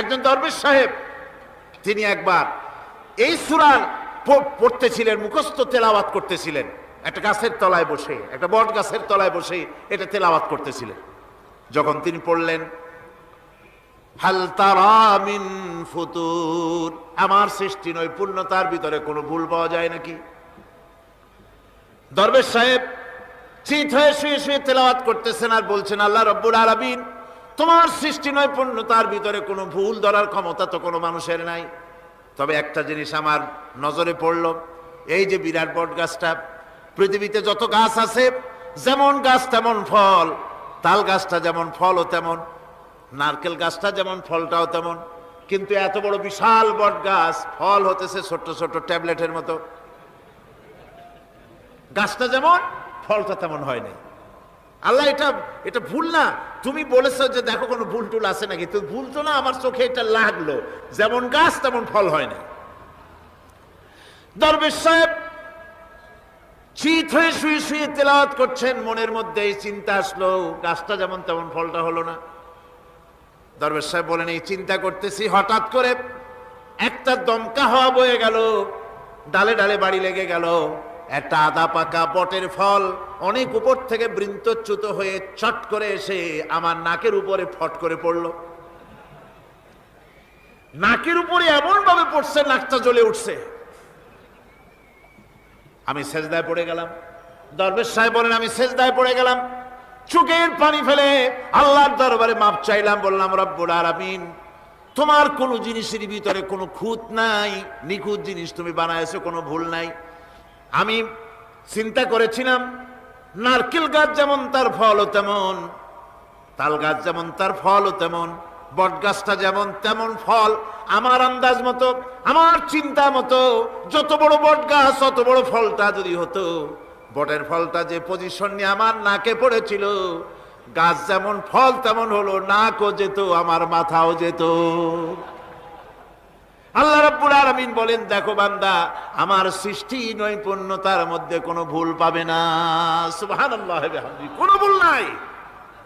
একজন দরবেশ সাহেব তিনি একবার এই সূরা পড়তেছিলেন, মুখস্থ তেলাওয়াত করতেছিলেন, একটা গাছের তলায় বসে, একটা বট গাছের তলায় বসে এটা তেলাওয়াত করতেছিলেন। যখন তিনি পড়লেন হাল তারা মিন ফুতুর, আমার সৃষ্টি নৈপুণ্যতার ভিতরে কোনো ভুল পাওয়া যায় নাকি? দরবেশ সাহেব চিত হয়ে শুয়ে শুয়ে তেলাওয়াত করতেছেন আর বলছেন, আল্লাহ রব্বুল আলামিন, তোমার সৃষ্টি নৈপুণ্যতার ভিতরে কোনো ভুল ধরার ক্ষমতা তো কোনো মানুষের নাই। তবে একটা জিনিস আমার নজরে পড়ল, এই যে বিরাট বট গাছটা, পৃথিবীতে যত গাছ আছে যেমন গাছ তেমন ফল, তাল গাছটা যেমন ফলও তেমন, নারকেল গাছটা যেমন ফলটাও তেমন, কিন্তু এত বড় বিশাল বট গাছ ফল হতেছে ছোট্ট ছোট্ট ট্যাবলেটের মতো। গাছটা যেমন ফলটা তেমন হয় নাই। আল্লাহ এটা ভুল না, তুমি বলেছো যে দেখো কোনো ভুল টুল আছে নাকি, তো ভুল তো না, আমার চোখে এটা লাগলো, যেমন গাছ তেমন ফল হয় না। দরবেশ সাহেব চিত হয়ে শুয়ে শুয়ে তেলাওয়াত করছেন, মনের মধ্যে এই চিন্তা আসলো, গাছটা যেমন তেমন ফলটা হলো না। দরবেশ সাহেব বলেন, এই চিন্তা করতেছি, হঠাৎ করে একটা দমকা হাওয়া বয়ে গেল, ডালে ডালে বাড়ি লেগে গেল, একটা আদা পাকা বটের ফল অনেক উপর থেকে বৃন্তচ্যুত হয়ে চট করে এসে আমার নাকের উপরে ফট করে পড়ল। নাকের উপরে এমন ভাবে পড়ছে, নাকটা জ্বলে উঠছে। আমি সেজদায় পড়ে গেলাম। দরবেশ সাহেব বলেন, আমি সেজদায় পড়ে গেলাম, চোখের পানি ফেলে আল্লাহর দরবারে মাপ চাইলাম, বললাম, রব্বুল আলামিন, তোমার কোনো জিনিসের ভিতরে কোনো খুঁত নাই, নিখুঁত জিনিস তুমি বানাইছো, কোনো ভুল নাই। আমি চিন্তা করেছিলাম নারকেল গাছ যেমন তার ফলও তেমন, তাল গাছ যেমন তার ফলও তেমন, বট গাছটা যেমন তেমন ফল। আমার আন্দাজ মতো, আমার চিন্তা মতো, যত বড় বট গাছ অত বড় ফলটা যদি হতো, বটের ফলটা যে পজিশন নিয়ে আমার নাকে পড়েছিল, গাছ যেমন ফল তেমন হলো, নাকও যেত, আমার মাথাও যেত। আল্লাহ রাব্বুল আলামিন বলেন, দেখো বান্দা, আমার সৃষ্টি নৈপুণ্যতার মধ্যে কোনো ভুল পাবে না। সুবহানাল্লাহ, কোনো ভুল নাই,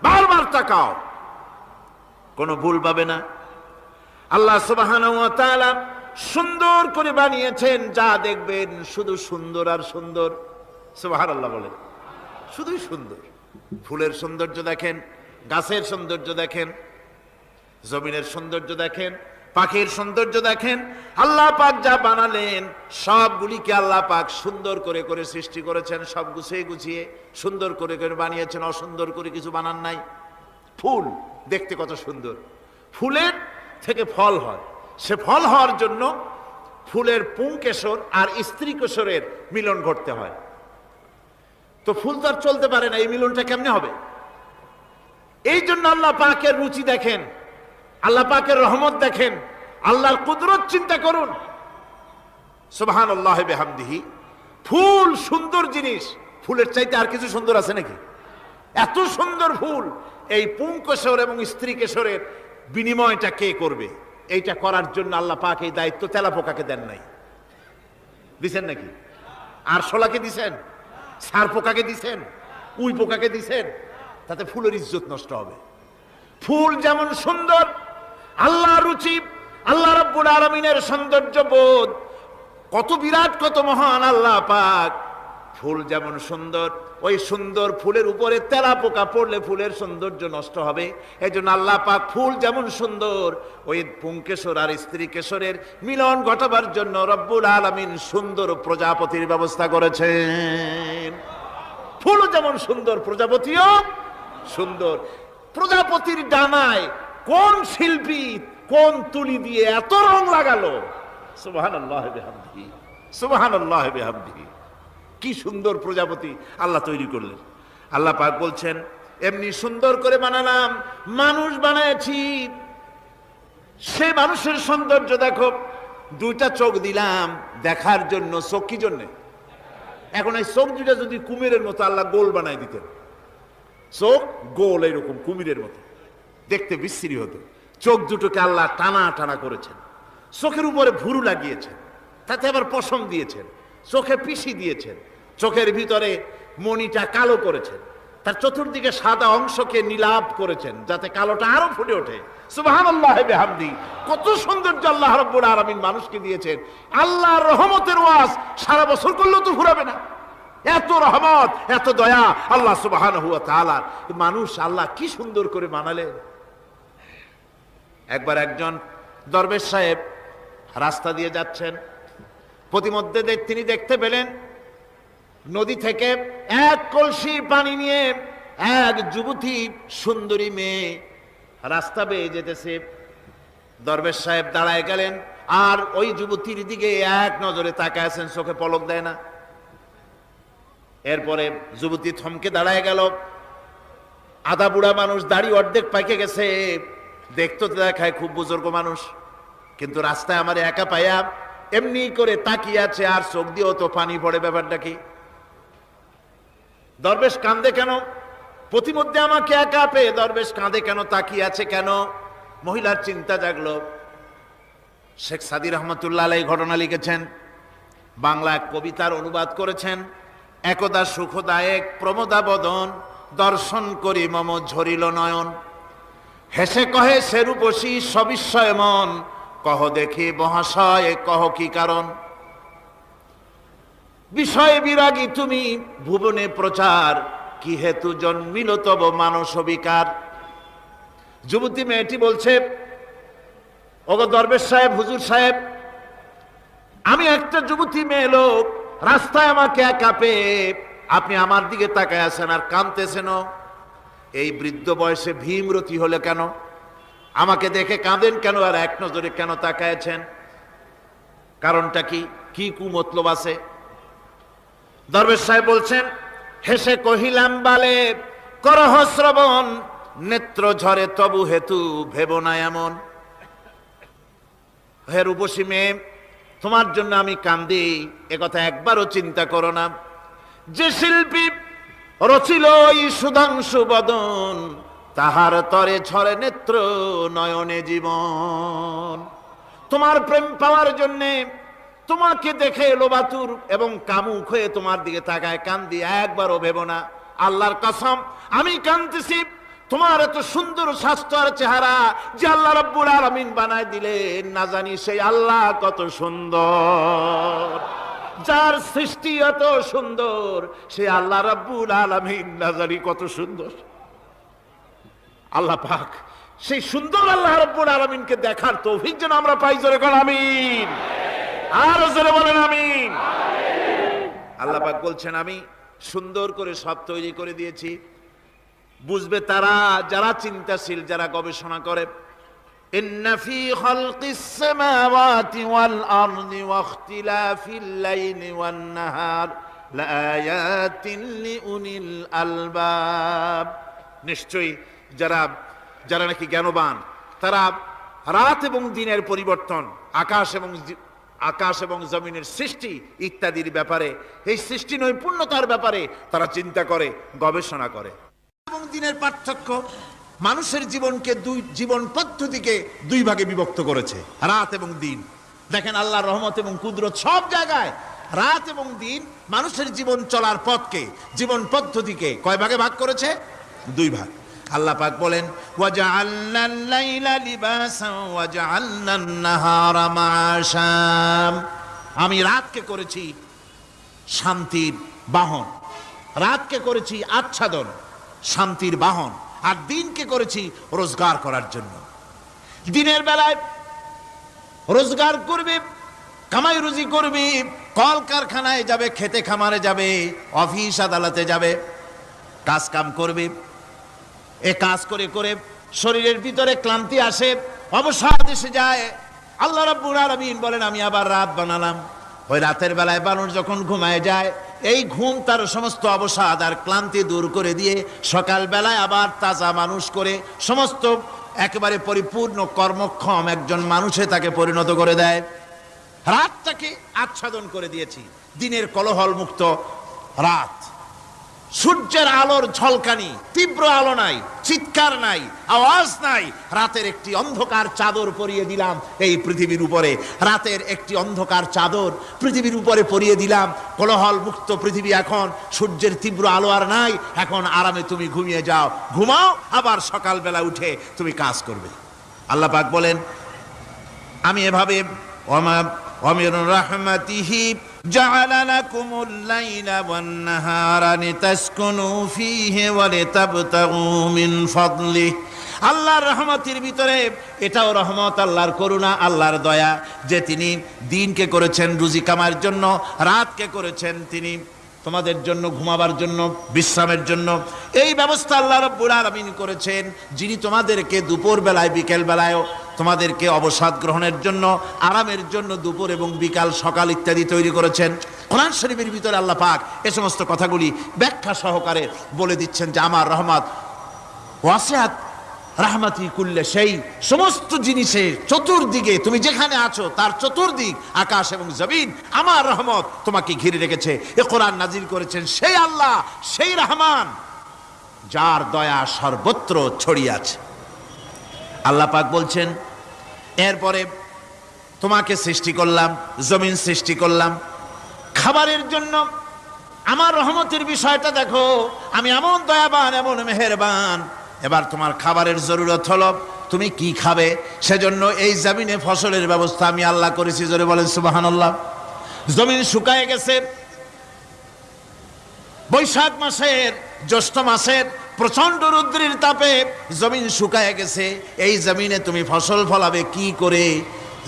বারবার তাকাও, কোনো ভুল পাবে না। আল্লাহ সুবহানাহু ওয়া তাআলা সুন্দর করে বানিয়েছেন, যা দেখবেন শুধু সুন্দর আর সুন্দর। সুবহানাল্লাহ বলেন, শুধুই সুন্দর। ফুলের সৌন্দর্য দেখেন, গাছের সৌন্দর্য দেখেন, জমিনের সৌন্দর্য দেখেন, পাখির সৌন্দর্য দেখেন। আল্লাহ পাক যা বানালেন সবগুলিকে আল্লাহ পাক সুন্দর করে করে সৃষ্টি করেছেন, সব গুছিয়ে গুছিয়ে সুন্দর করে করে বানিয়েছেন, অসুন্দর করে কিছু বানান নাই। ফুল দেখতে কত সুন্দর, ফুলের থেকে ফল হয়, সে ফল হওয়ার জন্য ফুলের পুংকেশর আর স্ত্রী কেশরের মিলন ঘটতে হয়। তো ফুল তো আর চলতে পারে না, এই মিলনটা কেমনে হবে? এই জন্য আল্লাহ পাকের রুচি দেখেন, আল্লাহ পাকের রহমত দেখেন, আল্লাহর কুদরত চিন্তা করুন। সুবহানাল্লাহি বিহামদিহি। ফুল সুন্দর জিনিস, ফুলের চাইতে আর কিছু সুন্দর আছে নাকি? এত সুন্দর ফুল, এই পুংকেশর এবং স্ত্রী কেশরের বিনিময়টা কে করবে? এইটা করার জন্য আল্লাহ পাক এই দায়িত্ব তেলাপোকাকে দেন নাই, দিছেন নাকি? আর শোলাকে দিছেন, সার পোকাকে দিছেন, উই পোকাকে দিছেন, তাতে ফুলের ইজ্জত নষ্ট হবে। ফুল যেমন সুন্দর, আল্লাহর রুচি, আল্লাহ রাব্বুল আলামিনের সৌন্দর্য বোধ কত বিরাট, কত মহান আল্লাহ পাক। ফুল যেমন সুন্দর, ওই সুন্দর ফুলের উপরে তেলাপোকা পড়লে ফুলের সৌন্দর্য নষ্ট হবে। এই জন্য আল্লাহ পাক ফুল যেমন সুন্দর, ওই পুংকেশর আর স্ত্রী কেশরের মিলন ঘটাবার জন্য রব্বুল আলামিন সুন্দর প্রজাপতির ব্যবস্থা করেছেন। ফুল যেমন সুন্দর, প্রজাপতিও সুন্দর। প্রজাপতির ডানায় কোন শিল্পী কোন তুলি দিয়ে এত রং লাগালো! সুবহানাল্লাহ বিহামদিহি, সুবহানাল্লাহ বিহামদিহি। কি সুন্দর প্রজাপতি আল্লাহ তৈরি করলেন। আল্লাহ পাক বলছেন, এমনি সুন্দর করে বানালাম, মানুষ বানাইছি, সে মানুষের সৌন্দর্য দেখো। দুইটা চোখ দিলাম দেখার জন্য, চোখ কি জন্যে? এখন এই চোখ দুটা যদি কুমিরের মতো আল্লাহ গোল বানাই দিতেন, চোখ গোল এরকম কুমিরের মতো দেখতে বিশ্রী হতো। চোখ দুটোকে আল্লাহ টানা টানা করেছেন, চোখের উপরে ভুরু লাগিয়েছেন, তাতে আবার পশম দিয়েছেন, চোখে পিসি দিয়েছেন, চোখের ভিতরে মণিটা কালো করেছেন, তার চতুর্দিকে সাদা অংশকে নীলাভ করেছেন যাতে কালোটা আরো ফুটে ওঠে। সুবহানাল্লাহ বিহামদি। কত সৌন্দর্য আল্লাহ রাব্বুল আলামিন মানুষকে দিয়েছেন। আল্লাহর রহমতের ওয়াজ সারা বছর করলেও তো ফুরাবে না, এত রহমত, এত দয়া আল্লাহ সুবহানাহু ওয়া তাআলা। মানুষ আল্লাহ কি সুন্দর করে বানালেন। একবার একজন দরবেশ সাহেব রাস্তা দিয়ে যাচ্ছেন, প্রতিমধ্যে তিনি দেখতে পেলেন নদী থেকে এক কলসি পানি নিয়ে এক যুবতী সুন্দরী মেয়ে রাস্তা বেয়ে যেতেছে। দরবেশ সাহেব দাঁড়ায় গেলেন আর ওই যুবতীর দিকে এক নজরে তাকায় আছেন, চোখে পলক দেয় না। এরপরে যুবতী থমকে দাঁড়ায় গেল। আধা বুড়া মানুষ, দাড়ি অর্ধেক পাইকে গেছে, দেখতে দেখায় খুব বুজুর্গ মানুষ, কিন্তু রাস্তায় আমার একা পাইয়া এমনি করে তাকিয়ে আছে আর চোখ দিয়েও তো পানি পড়ে। ব্যাপারটা কি? দরবেশ কান্দে কেন? প্রতিমধ্যে আমাকে একা পেয়ে দরবেশ কাঁদে কেন, তাকিয়ে আছে কেন? মহিলার চিন্তা জাগলো। শেখ সাদী রহমতুল্লাহ আলাইহি ঘটনা লিখেছেন, বাংলা কবিতার অনুবাদ করেছেন। একদা সুখদায়ক প্রমোদা বদন, দর্শন করি মম ঝরিল নয়ন। হেসে কহে সেরূপসী সবিস্ময় মন, কহ দেখি মহাশয় কহ কি কারণ। বিষয় বিরাগী তুমি ভুবনে প্রচার, কি হেতু জন্মিল তব মানস বিকার। যুবতী মেয়েটি বলছে, ওগো দরবেশ সাহেব, হুজুর সাহেব, আমি একটা যুবতী মেয়ে লোক, রাস্তায় আমাকে একা পেয়ে আপনি আমার দিকে তাকায় আছেন আর কাঁদতেছেন। এই বৃদ্ধ বয়সে ভীমরতি হলে কেন? আমাকে দেখে কাঁদেন কেন আর এক নজরে কেন তাকায়ছেন? কারণটা কি? কি কুমতলব আছে? দরবেশ সাহেব বলছেন, হেসে কহিলাম বালে করহ শ্রবণ, নেত্র ঝরে তবু হেতু ভেব না এমন। হে রূপসী মেয়ে, তোমার জন্য আমি কান্দি, একথা একবারও চিন্তা করো না। যে শিল্পী রচিল এই সুধাংশু বদন, তাহার তরে ঝরে নেত্র নয়নে জীবন। তোমার প্রেম পাওয়ার জন্যে তোমাকে দেখে লোবাতুর এবং কামুক হয়ে তোমার দিকে তাকায় কান্দি, একবারও ভেব না। আল্লাহর কসম আমি কাঁদতেছি তোমার এত সুন্দর স্বাস্থ্য আর চেহারা যে আল্লাহ রাব্বুল আলামিন বানায় দিলেন, না জানি সেই আল্লাহ কত সুন্দর। যার সৃষ্টি এত সুন্দর সে আল্লাহ রাব্বুল আলামিন না জানি কত সুন্দর। আল্লাহ পাক সেই সুন্দর আল্লাহ রাব্বুল আলামিনকে দেখার তৌফিক যেন আমরা পাই। জোরে বলেন আমিন, আর জোরে বলেন আমিন। আল্লাহ পাক বলছেন, আমি সুন্দর করে সব তৈরি করে দিয়েছি। বুঝবে তারা যারা চিন্তাশীল, যারা গবেষণা করে। ইন্না ফি খালকিস সামাওয়াতি ওয়াল আরদি ওয়া ইখতিলাফিল লাইলি ওয়ান নাহার লাআয়াতিন লিউলিল আলবাব। নিশ্চয়ই যারা নাকি জ্ঞানবান, তারা রাত এবং দিনের পরিবর্তন, আকাশ এবং জমিনের সৃষ্টি ইত্যাদির ব্যাপারে, এই সৃষ্টি নৈপুণ্যতার ব্যাপারে তারা চিন্তা করে, গবেষণা করে। এবং দিনের পার্থক্য, মানুষের জীবনকে জীবন পদ্ধতিকে দুই ভাগে বিভক্ত করেছে, রাত এবং দিন। দেখেন আল্লাহর রহমত এবং কুদরত সব জায়গায়। রাত এবং দিন মানুষের জীবন চলার পথকে, জীবন পদ্ধতিকে কয় ভাগে ভাগ করেছে? দুই ভাগ। আল্লাহ পাক বলেন, ওয়াজআলনাল লাইলা লিবাসান ওয়াজআলনান নাহারা মাআশা। আমি রাতকে করেছি শান্তির বাহন, রাতকে করেছি আচ্ছাদন, শান্তির বাহন, আর দিনকে করেছি রোজগার করার জন্য। দিনের বেলায় রোজগার করবে, কামাই রুজি করবে, কল কারখানায় যাবে, খেতে খামারে যাবে, অফিস আদালতে যাবে, কাজ কাম করবে। এ কাজ করে করে শরীরের ভিতরে ক্লান্তি আসে, অবসাদ এসে যায়। আল্লাহ রাব্বুল আলামিন বলেন, আমি আবার রাত বানালাম। ওই রাতের বেলায় মানুষ যখন ঘুমায় যায়, এই ঘুম তার সমস্ত অবসাদ আর ক্লান্তি দূর করে দিয়ে সকাল বেলায় আবার তাজা মানুষ করে সমস্ত একেবারে পরিপূর্ণ কর্মক্ষম একজন মানুষে তাকে পরিণত করে দেয়। রাতটাকে আচ্ছাদন করে দিয়েছি, দিনের কোলাহল মুক্ত রাত। সূর্যের আলোর ঝলকানি, তীব্র আলো নাই, চিৎকার নাই, আওয়াজ নাই। রাতের একটি অন্ধকার চাদর পরিয়ে দিলাম এই পৃথিবীর উপরে। রাতের একটি অন্ধকার চাদর পৃথিবীর উপরে পরিয়ে দিলাম। কোলাহল মুক্ত পৃথিবী এখন, সূর্যের তীব্র আলো আর নাই। এখন আরামে তুমি ঘুমিয়ে যাও, ঘুমাও, আবার সকালবেলা উঠে তুমি কাজ করবে। আল্লাহ পাক বলেন, আমি এভাবে ومن رحمته جعل لكم الليل والنهار لتسكنوا فيه ولتبتغوا من فضله আল্লাহর রহমতের ভিতরে এটাও রহমত, আল্লাহর করুণা, আল্লাহর দয়া যে তিনি দিনকে করেছেন রুজি কামার জন্য, রাতকে করেছেন তিনি তোমাদের জন্য ঘুমাবার জন্য, বিশ্রামের জন্য। এই ব্যবস্থা আল্লাহ রাব্বুল আলামিন করেছেন, যিনি তোমাদেরকে দুপুর বেলায় বিকেল বেলায়ও তোমাদেরকে অবসাদ গ্রহণের জন্য, আরামের জন্য দুপুর এবং বিকাল সকাল ইত্যাদি তৈরি করেছেন। কোরআন শরীফের ভিতরে আল্লাহ পাক এই সমস্ত কথাগুলি ব্যাখ্যা সহকারে বলে দিচ্ছেন যে আমার রহমত ওয়াসিআত রাহমাতি কুল্লে, সেই সমস্ত জিনিসের চতুর্দিকে তুমি যেখানে আছো তার চতুর্দিক আকাশ এবং জমিন আমার রহমত তোমাকে ঘিরে রেখেছে। এ কোরআন নাজিল করেছেন সেই আল্লাহ, সেই রহমান যার দয়া সর্বত্র ছড়িয়ে আছে। আল্লাহ পাক বলছেন এরপরে তোমাকে সৃষ্টি করলাম, জমিন সৃষ্টি করলাম খাবারের জন্য। আমার রহমতের বিষয়টা দেখো, আমি এমন দয়াবান, এমন মেহেরবান। এবার তোমার খাবারের জরুরত হলো তুমি কি খাবে, সেজন্য এই জমিনে ফসলের ব্যবস্থা আমি আল্লাহ করেছি। জোরে বলেন সুবহানাল্লাহ। জমিন শুকায় গেছে, বৈশাখ মাসের জ্যৈষ্ঠ মাসের প্রচন্ড রৌদ্রের তাপে জমিন শুকায় গেছে। এই জমিনে তুমি ফসল ফলাবে কি করে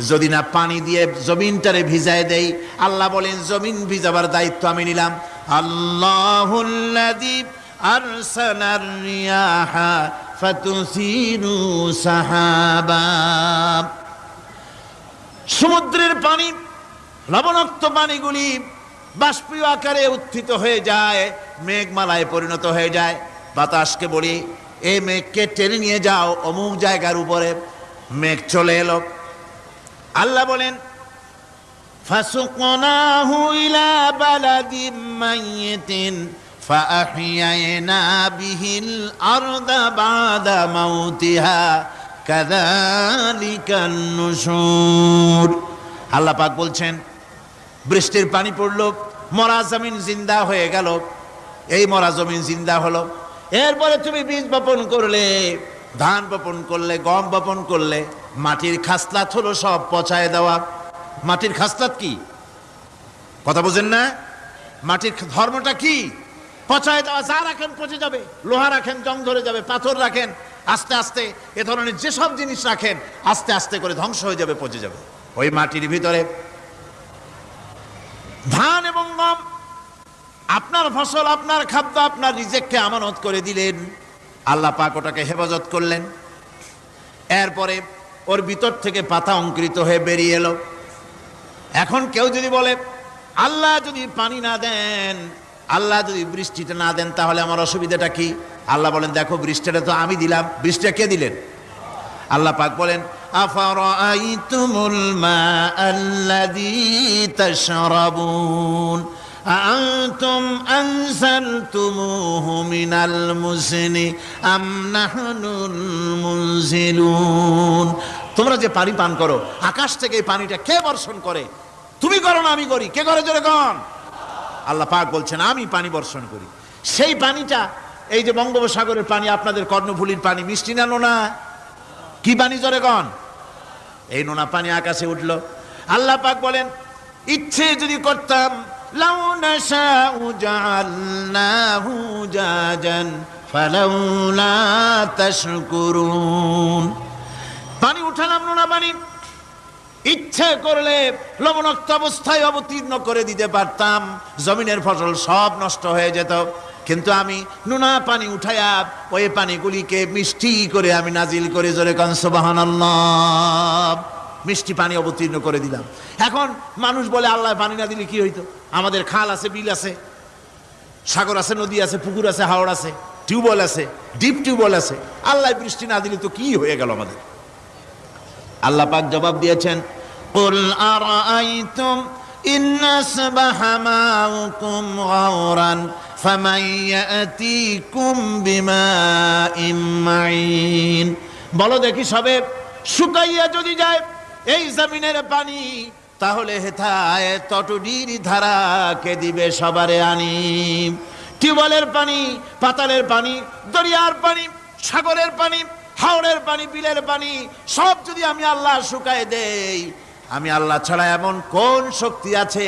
যদি না পানি দিয়ে জমিনটারে ভিজায় দেই? আল্লাহ বলেন জমিন ভিজাবার দায়িত্ব আমি নিলাম। আল্লাহুল্লাযী আরসালার রিয়াহা ফাতুসিরু সাহাবা। সমুদ্রের পানি, লবণাক্ত পানিগুলি বাষ্পীয় আকারে উত্থিত হয়ে যায়, মেঘমালায় পরিণত হয়ে যায়। বাতাসকে বলি এই মেঘকে টেনে নিয়ে যাও অমুক জায়গার উপরে, মেঘ চলে এলো। আল্লাহ বলেন ফাসুকনাহু ইলা বালাদিম মাইয়িতিন ফাআহইয়ানা বিহিল আরদা বাদা মাউতিহা কাযালিকান নুশুর। আল্লাহ পাক বলছেন বৃষ্টির পানি পড়লো, মরা জমিন জিন্দা হয়ে গেল। এই মরা জমিন জিন্দা হলো। এরপরে তুমি বীজ বপন করলে, ধান বপন করলে, গম বপন করলে, মাটির খাসলাত হলো সব পচায় দেওয়া। মাটির খাসলাত কি কথা বোঝেন না? মাটির ধর্মটা কি? পচায় দেওয়া। যা রাখেন পচে যাবে, লোহা রাখেন জং ধরে যাবে, পাথর রাখেন আস্তে আস্তে এ ধরনের যেসব জিনিস রাখেন আস্তে আস্তে করে ধ্বংস হয়ে যাবে, পচে যাবে। ওই মাটির ভিতরে ধান এবং গম, আপনার ফসল, আপনার খাদ্য, আপনার রিজিককে আমানত করে দিলেন। আল্লাহ পাক ওটাকে হেফাজত করলেন। এরপরে ওর ভিতর থেকে পাতা অঙ্কুরিত হয়ে বেরিয়ে এলো। এখন কেউ যদি বলে আল্লাহ যদি পানি না দেন, আল্লাহ যদি বৃষ্টিটা না দেন, তাহলে আমার অসুবিধাটা কি? আল্লাহ বলেন দেখো বৃষ্টিটা তো আমি দিলাম। বৃষ্টিটা কে দিলেন? আল্লাহ পাক বলেন আফারাআইতুমুল মাআল্লাযী তাশরাবুন আআনতুম আনজালতুমুহু মিনাল মুজনি আম নাহনুল মুনজিলুন। তোমরা যে পানি পান করো, আকাশ থেকে এই পানিটা কে বর্ষণ করে? তুমি করো না আমি করি? কে করে জোরে কন? আল্লাহ পাক বলছেন আমি পানি বর্ষণ করি। সেই পানিটা এই যে বঙ্গোপসাগরের পানি, আপনাদের কর্ণফুলীর পানি, মিষ্টি না নোনা? কি পানি জোরে কন? এই নোনা পানি আকাশে উঠলো। আল্লাহ পাক বলেন ইচ্ছে যদি করতাম লাউ নাশাউ জাআলনাহু জাজান ফালাউলা তাশকুরুন। পানি উঠালাম, নোনা পানি, ইচ্ছে করলে লবণাক্ত অবস্থায় অবতীর্ণ করে দিতে পারতাম, জমিনের ফসল সব নষ্ট হয়ে যেত। কিন্তু আমি নোনা পানি উঠাইয়া ওই পানিগুলিকে মিষ্টি করে আমি নাজিল করে জোরে কান সুবহানাল্লাহ, মিষ্টি পানি অবতীর্ণ করে দিলাম। এখন মানুষ বলে আল্লাহ পানি না দিলে কি হইতো? আমাদের খাল আছে, বিল আছে, সাগর আছে, নদী আছে, পুকুর আছে, হাওড় আছে, টিউবওয়েল আছে, ডিপ টিউবওয়েল আছে। আল্লাহ বৃষ্টি না দিলে তো কি হয়ে গেল আমাদের? আল্লাহ পাক জবাব দিয়েছেন কুল আরাআইতুম ইন আসবাহা মাউকুম গাওরান ফামান ইয়াতিকুম বিমাইম মাইন। বলো দেখি সবে শুকাইয়া যদি যায় এই জমিনের পানি, তাহলে হেথায় তটুডির ধারা কে দিবে সবারে আনি? টিউবওয়েলের পানি, পাতালের পানি, দরিয়ার পানি, সাগরের পানি, হাওড়ের পানি, বিলের পানি সব যদি আমি আল্লাহ শুকায় দেই, আমি আল্লাহ ছাড়া এমন কোন শক্তি আছে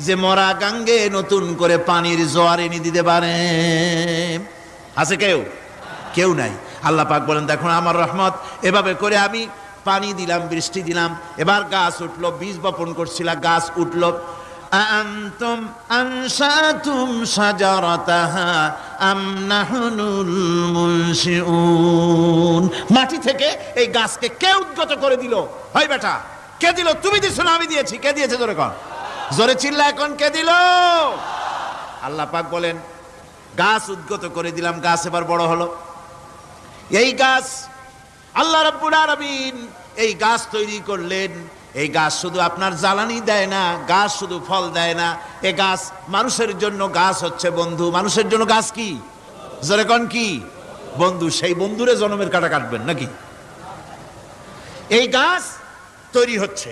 যে মরা গাঙ্গে নতুন করে পানির জোয়ার এনে দিতে পারে? আছে কেউ? কেউ নাই। আল্লাহ পাক বলেন, দেখুন আমার রহমত, এভাবে করে আমি পানি দিলাম, বৃষ্টি দিলাম, এবার গাছ উঠলো, বীজ বপন করছিলাম, গাছ উঠলো। আনতুম আনশাতুম শাজারাতাহা আম নাহনুল মুনশিউন। মাটি থেকে এই গাছকে কে উদ্গত করে দিল? হয় বেটা, কে দিল? তুমি দিছো না আমি দিয়েছি? কে দিয়েছে? জোরে কর, জোরে চিল্লা এখন, কে দিল? আল্লাহ পাক বলেন, গাছ উদ্গত করে দিলাম, গাছ এবার বড় হলো। এই গাছ আল্লাহ রাব্বুল আলামিন এই গাছ তৈরি করলেন। এই গাছ শুধু আপনার জ্বালানি দেয় না, গাছ শুধু ফল দেয় না, এই গাছ মানুষের জন্য, গাছ হচ্ছে বন্ধু। মানুষের জন্য গাছ কি? জোরে কোন কি? বন্ধু। সেই বন্ধুরে জন্মের কাটা কাটবেন নাকি? এই গাছ তৈরি হচ্ছে।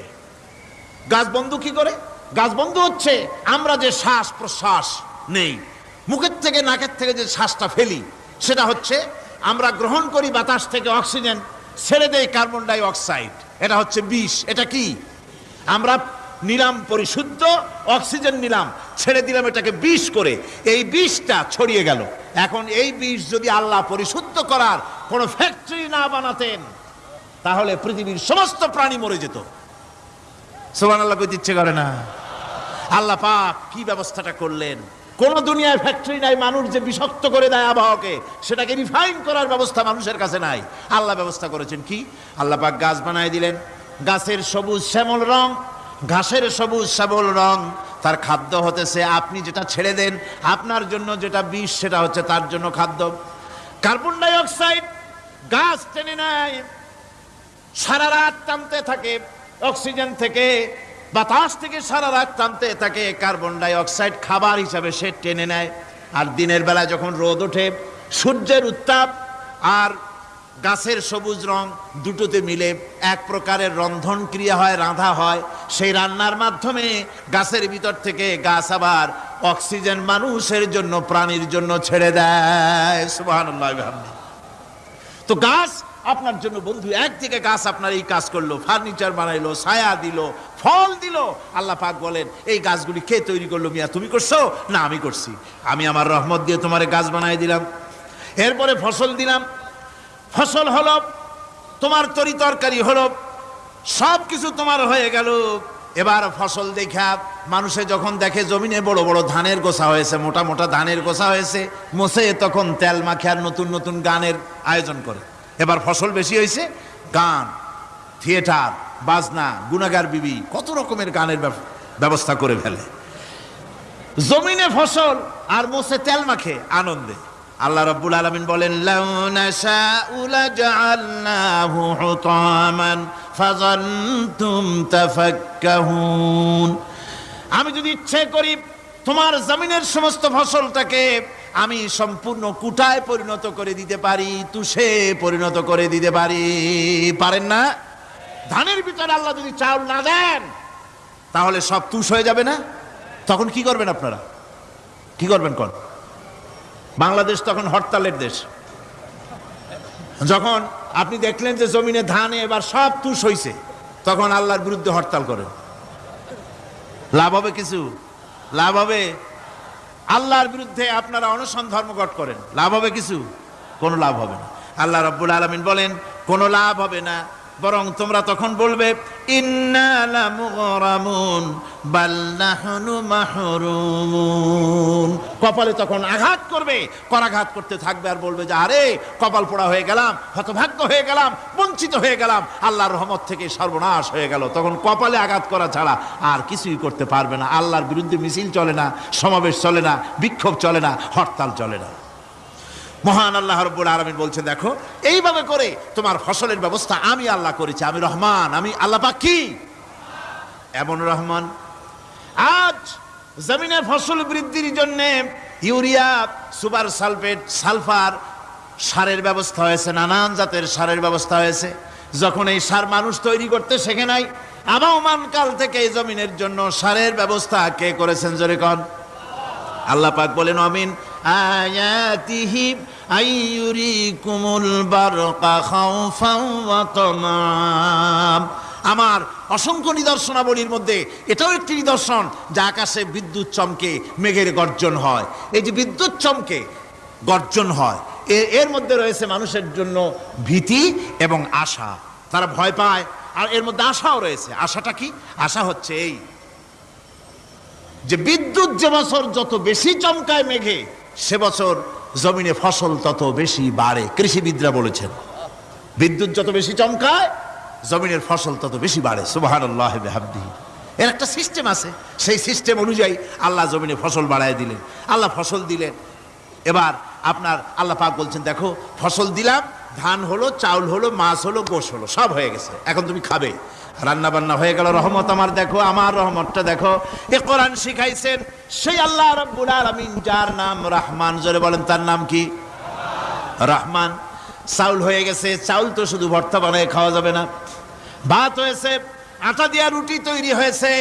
গাছ বন্ধু কি করে? গাছ বন্ধু হচ্ছে আমরা যে শ্বাস প্রশ্বাস নেই, মুখের থেকে নাকের থেকে যে শ্বাসটা ফেলি, সেটা হচ্ছে আমরা গ্রহণ করি বাতাস থেকে অক্সিজেন, ছেড়ে দেয় কার্বন ডাই অক্সাইড। এটা হচ্ছে বিষ। এটা কি? আমরা নিলাম পরিশুদ্ধ অক্সিজেন, নিলাম, ছেড়ে দিলাম এটাকে বিষ করে, এই বিষটা ছড়িয়ে গেল। এখন এই বিষ যদি আল্লাহ পরিশুদ্ধ করার কোন ফ্যাক্টরি না বানাতেন, তাহলে পৃথিবীর সমস্ত প্রাণী মরে যেত। সুবহানাল্লাহ কইতে ইচ্ছে করে না? আল্লাহ পাক কি ব্যবস্থাটা করলেন! কোন দুনিয়ায় ফ্যাক্টরি নাই, মানুষ যে বিষাক্ত করে দেয় আবহাওয়াকে, সেটাকে রিফাইন করার ব্যবস্থা মানুষের কাছে নাই। আল্লাহ ব্যবস্থা করেছেন কি? আল্লাহ পাক গাছ বানায় দিলেন। গাছের সবুজ শ্যামল রং, ঘাসের সবুজ শ্যামল রং, তার খাদ্য হতেছে আপনি যেটা ছেড়ে দেন, আপনার জন্য যেটা বিষ, সেটা হচ্ছে তার জন্য খাদ্য। কার্বন ডাই অক্সাইড গাছ টেনে নেয়, সারা রাত টানতে থাকে অক্সিজেন থেকে, বাতাস থেকে সারা রাত টানতে থাকে কার্বন ডাই অক্সাইড, খাবার হিসাবে সে টেনে নেয়। আর দিনের বেলা যখন রোদ ওঠে, সূর্যের উত্তাপ আর গাছের সবুজ রং দুটোতে মিলে এক প্রকারের রন্ধন ক্রিয়া হয়, রাঁধা হয়। সেই রান্নার মাধ্যমে গাছের ভিতর থেকে গাছ আবার অক্সিজেন মানুষের জন্য, প্রাণীর জন্য ছেড়ে দেয়। সুবহানাল্লাহ। তো গাছ আপনার জন্য বন্ধু। একদিকে গাছ আপনার এই কাজ করলো, ফার্নিচার বানাইলো, ছায়া দিল, ফল দিল। আল্লাহ পাক বলেন, এই গাছগুলি কে তৈরি করলো? মিয়া তুমি করছো না? আমি করছি। আমি আমার রহমত দিয়ে তোমারে গাছ বানাই দিলাম। এরপরে ফসল দিলাম, ফসল হলো, তোমার তরি তরকারি হলো, সব কিছু তোমার হয়ে গেল। এবার ফসল দেখা মানুষে যখন দেখে জমিনে বড় বড় ধানের গোছা হয়েছে, মোটা মোটা ধানের গোছা হয়েছে, মোছে তখন তেল মাখে আর নতুন নতুন গানের আয়োজন করে। এবার ফসল বেশি হয়েছে, গান, থিয়েটার, বাজনা, গুনাগার বিবি, কত রকমের গানের ব্যবস্থা করে ফেলে। জমিনে ফসল আর মোছে তেল মাখে আনন্দে। আল্লাহ রাব্বুল আলামিন বলেন, লাউ নাশাউ লাজআলনাহু হুতামান ফাযান্তুম তাফাক্কাহুন। আমি যদি ইচ্ছে করি তোমার জমিনের সমস্ত ফসলটাকে আমি সম্পূর্ণ কুটায় পরিণত করে দিতে পারি, তুষে পরিণত করে দিতে পারি। পারেন না? ধানের ভিতরে আল্লাহ যদি চাউল না দেন, তাহলে সব তুষ হয়ে যাবে না? তখন কি করবেন আপনারা? কি করবেন? কোন বাংলাদেশ তখন হরতালের দেশ। যখন আপনি দেখলেন যে জমিনে ধানে এবার সব তুষ হইছে, তখন আল্লাহর বিরুদ্ধে হরতাল করেন। লাভ হবে কিছু? লাভ হবে? আল্লাহর বিরুদ্ধে আপনারা অনশন ধর্মঘট করেন, লাভ হবে কিছু? কোনো লাভ হবে না। আল্লাহ রাব্বুল আলামিন বলেন, কোনো লাভ হবে না, বরং তোমরা তখন বলবে, ইন্না লামুগরামুন বাল নাহনু মাহরুমুন। কপালে তখন আঘাত করবে, করাঘাত করতে থাকবে আর বলবে যে আরে কপাল পোড়া হয়ে গেলাম, হতভাগ্য হয়ে গেলাম, বঞ্চিত হয়ে গেলাম, আল্লাহর রহমত থেকে সর্বনাশ হয়ে গেল। তখন কপালে আঘাত করা ছাড়া আর কিছুই করতে পারবে না। আল্লাহর বিরুদ্ধে মিছিল চলে না, সমাবেশ চলে না, বিক্ষোভ চলে না, হরতাল চলে না। মহান আল্লাহ রাব্বুল আলামিন বলছেন, দেখো এইভাবে করে তোমার ফসলের ব্যবস্থা আমি আল্লাহ করেছি। আমি রহমান, আমি আল্লাহ পাক কি এমন রহমান। আজ জমিনে ফসল বৃদ্ধির জন্য ইউরিয়া, সুপার সালফেট, সালফার সারের ব্যবস্থা হয়েছে, নানান জাতের সারের ব্যবস্থা হয়েছে। যখন এই সার মানুষ তৈরি করতে শেখে নাই, আবহমান কাল থেকে এই জমিনের জন্য সারের ব্যবস্থা কে করেছেন? জোরে কোন। আল্লাহ পাক বলেন, আমিন আয়াতিহি আইয়ুরিকুমুল বারকা খাউফান ওয়া তামা। আমার অসংখ্য নিদর্শনাবলীর মধ্যে এটাও একটি নিদর্শন যে আকাশে বিদ্যুৎ চমকে মেঘের গর্জন হয়। এই যে বিদ্যুৎ চমকে গর্জন হয়, এর মধ্যে রয়েছে মানুষের জন্য ভীতি এবং আশা। তারা ভয় পায়, আর এর মধ্যে আশাও রয়েছে। আশাটা কি? আশা হচ্ছে এই যে বিদ্যুৎ যে বছর যত বেশি চমকায় মেঘে, সে বছর জমিনে ফসল তত বেশি বাড়ে। কৃষিবিদরা বলেছেন বিদ্যুৎ যত বেশি চমকায় জমিনের ফসল তত বেশি বাড়ে। সুবহানাল্লাহ ওয়া বিহামদিহি। এর একটা সিস্টেম আছে, সেই সিস্টেম অনুযায়ী আল্লাহ জমিনে ফসল বাড়ায় দিলেন। আল্লাহ ফসল দিলেন। এবার আপনার আল্লাহ পাক বলছেন, দেখো ফসল দিলাম, ধান হলো, চাউল হলো, মাছ হলো, গোশ হলো, সব হয়ে গেছে, এখন তুমি খাবে। রান্না বান্না হয়ে গেল, রহমত আমার দেখো, আমার রহমতটা দেখো। এ কোরআন শিখাইছেন সেই আল্লাহ রাব্বুল আলামিন, যার নাম রহমান। জোরে বলেন, তার নাম কি? রহমান। চাউল হয়ে গেছে, চাউল তো শুধু ভর্তা বানায় খাওয়া যাবে না, ভাত হয়েছে, আটা দিয়া রুটি তৈরি হয়েছে,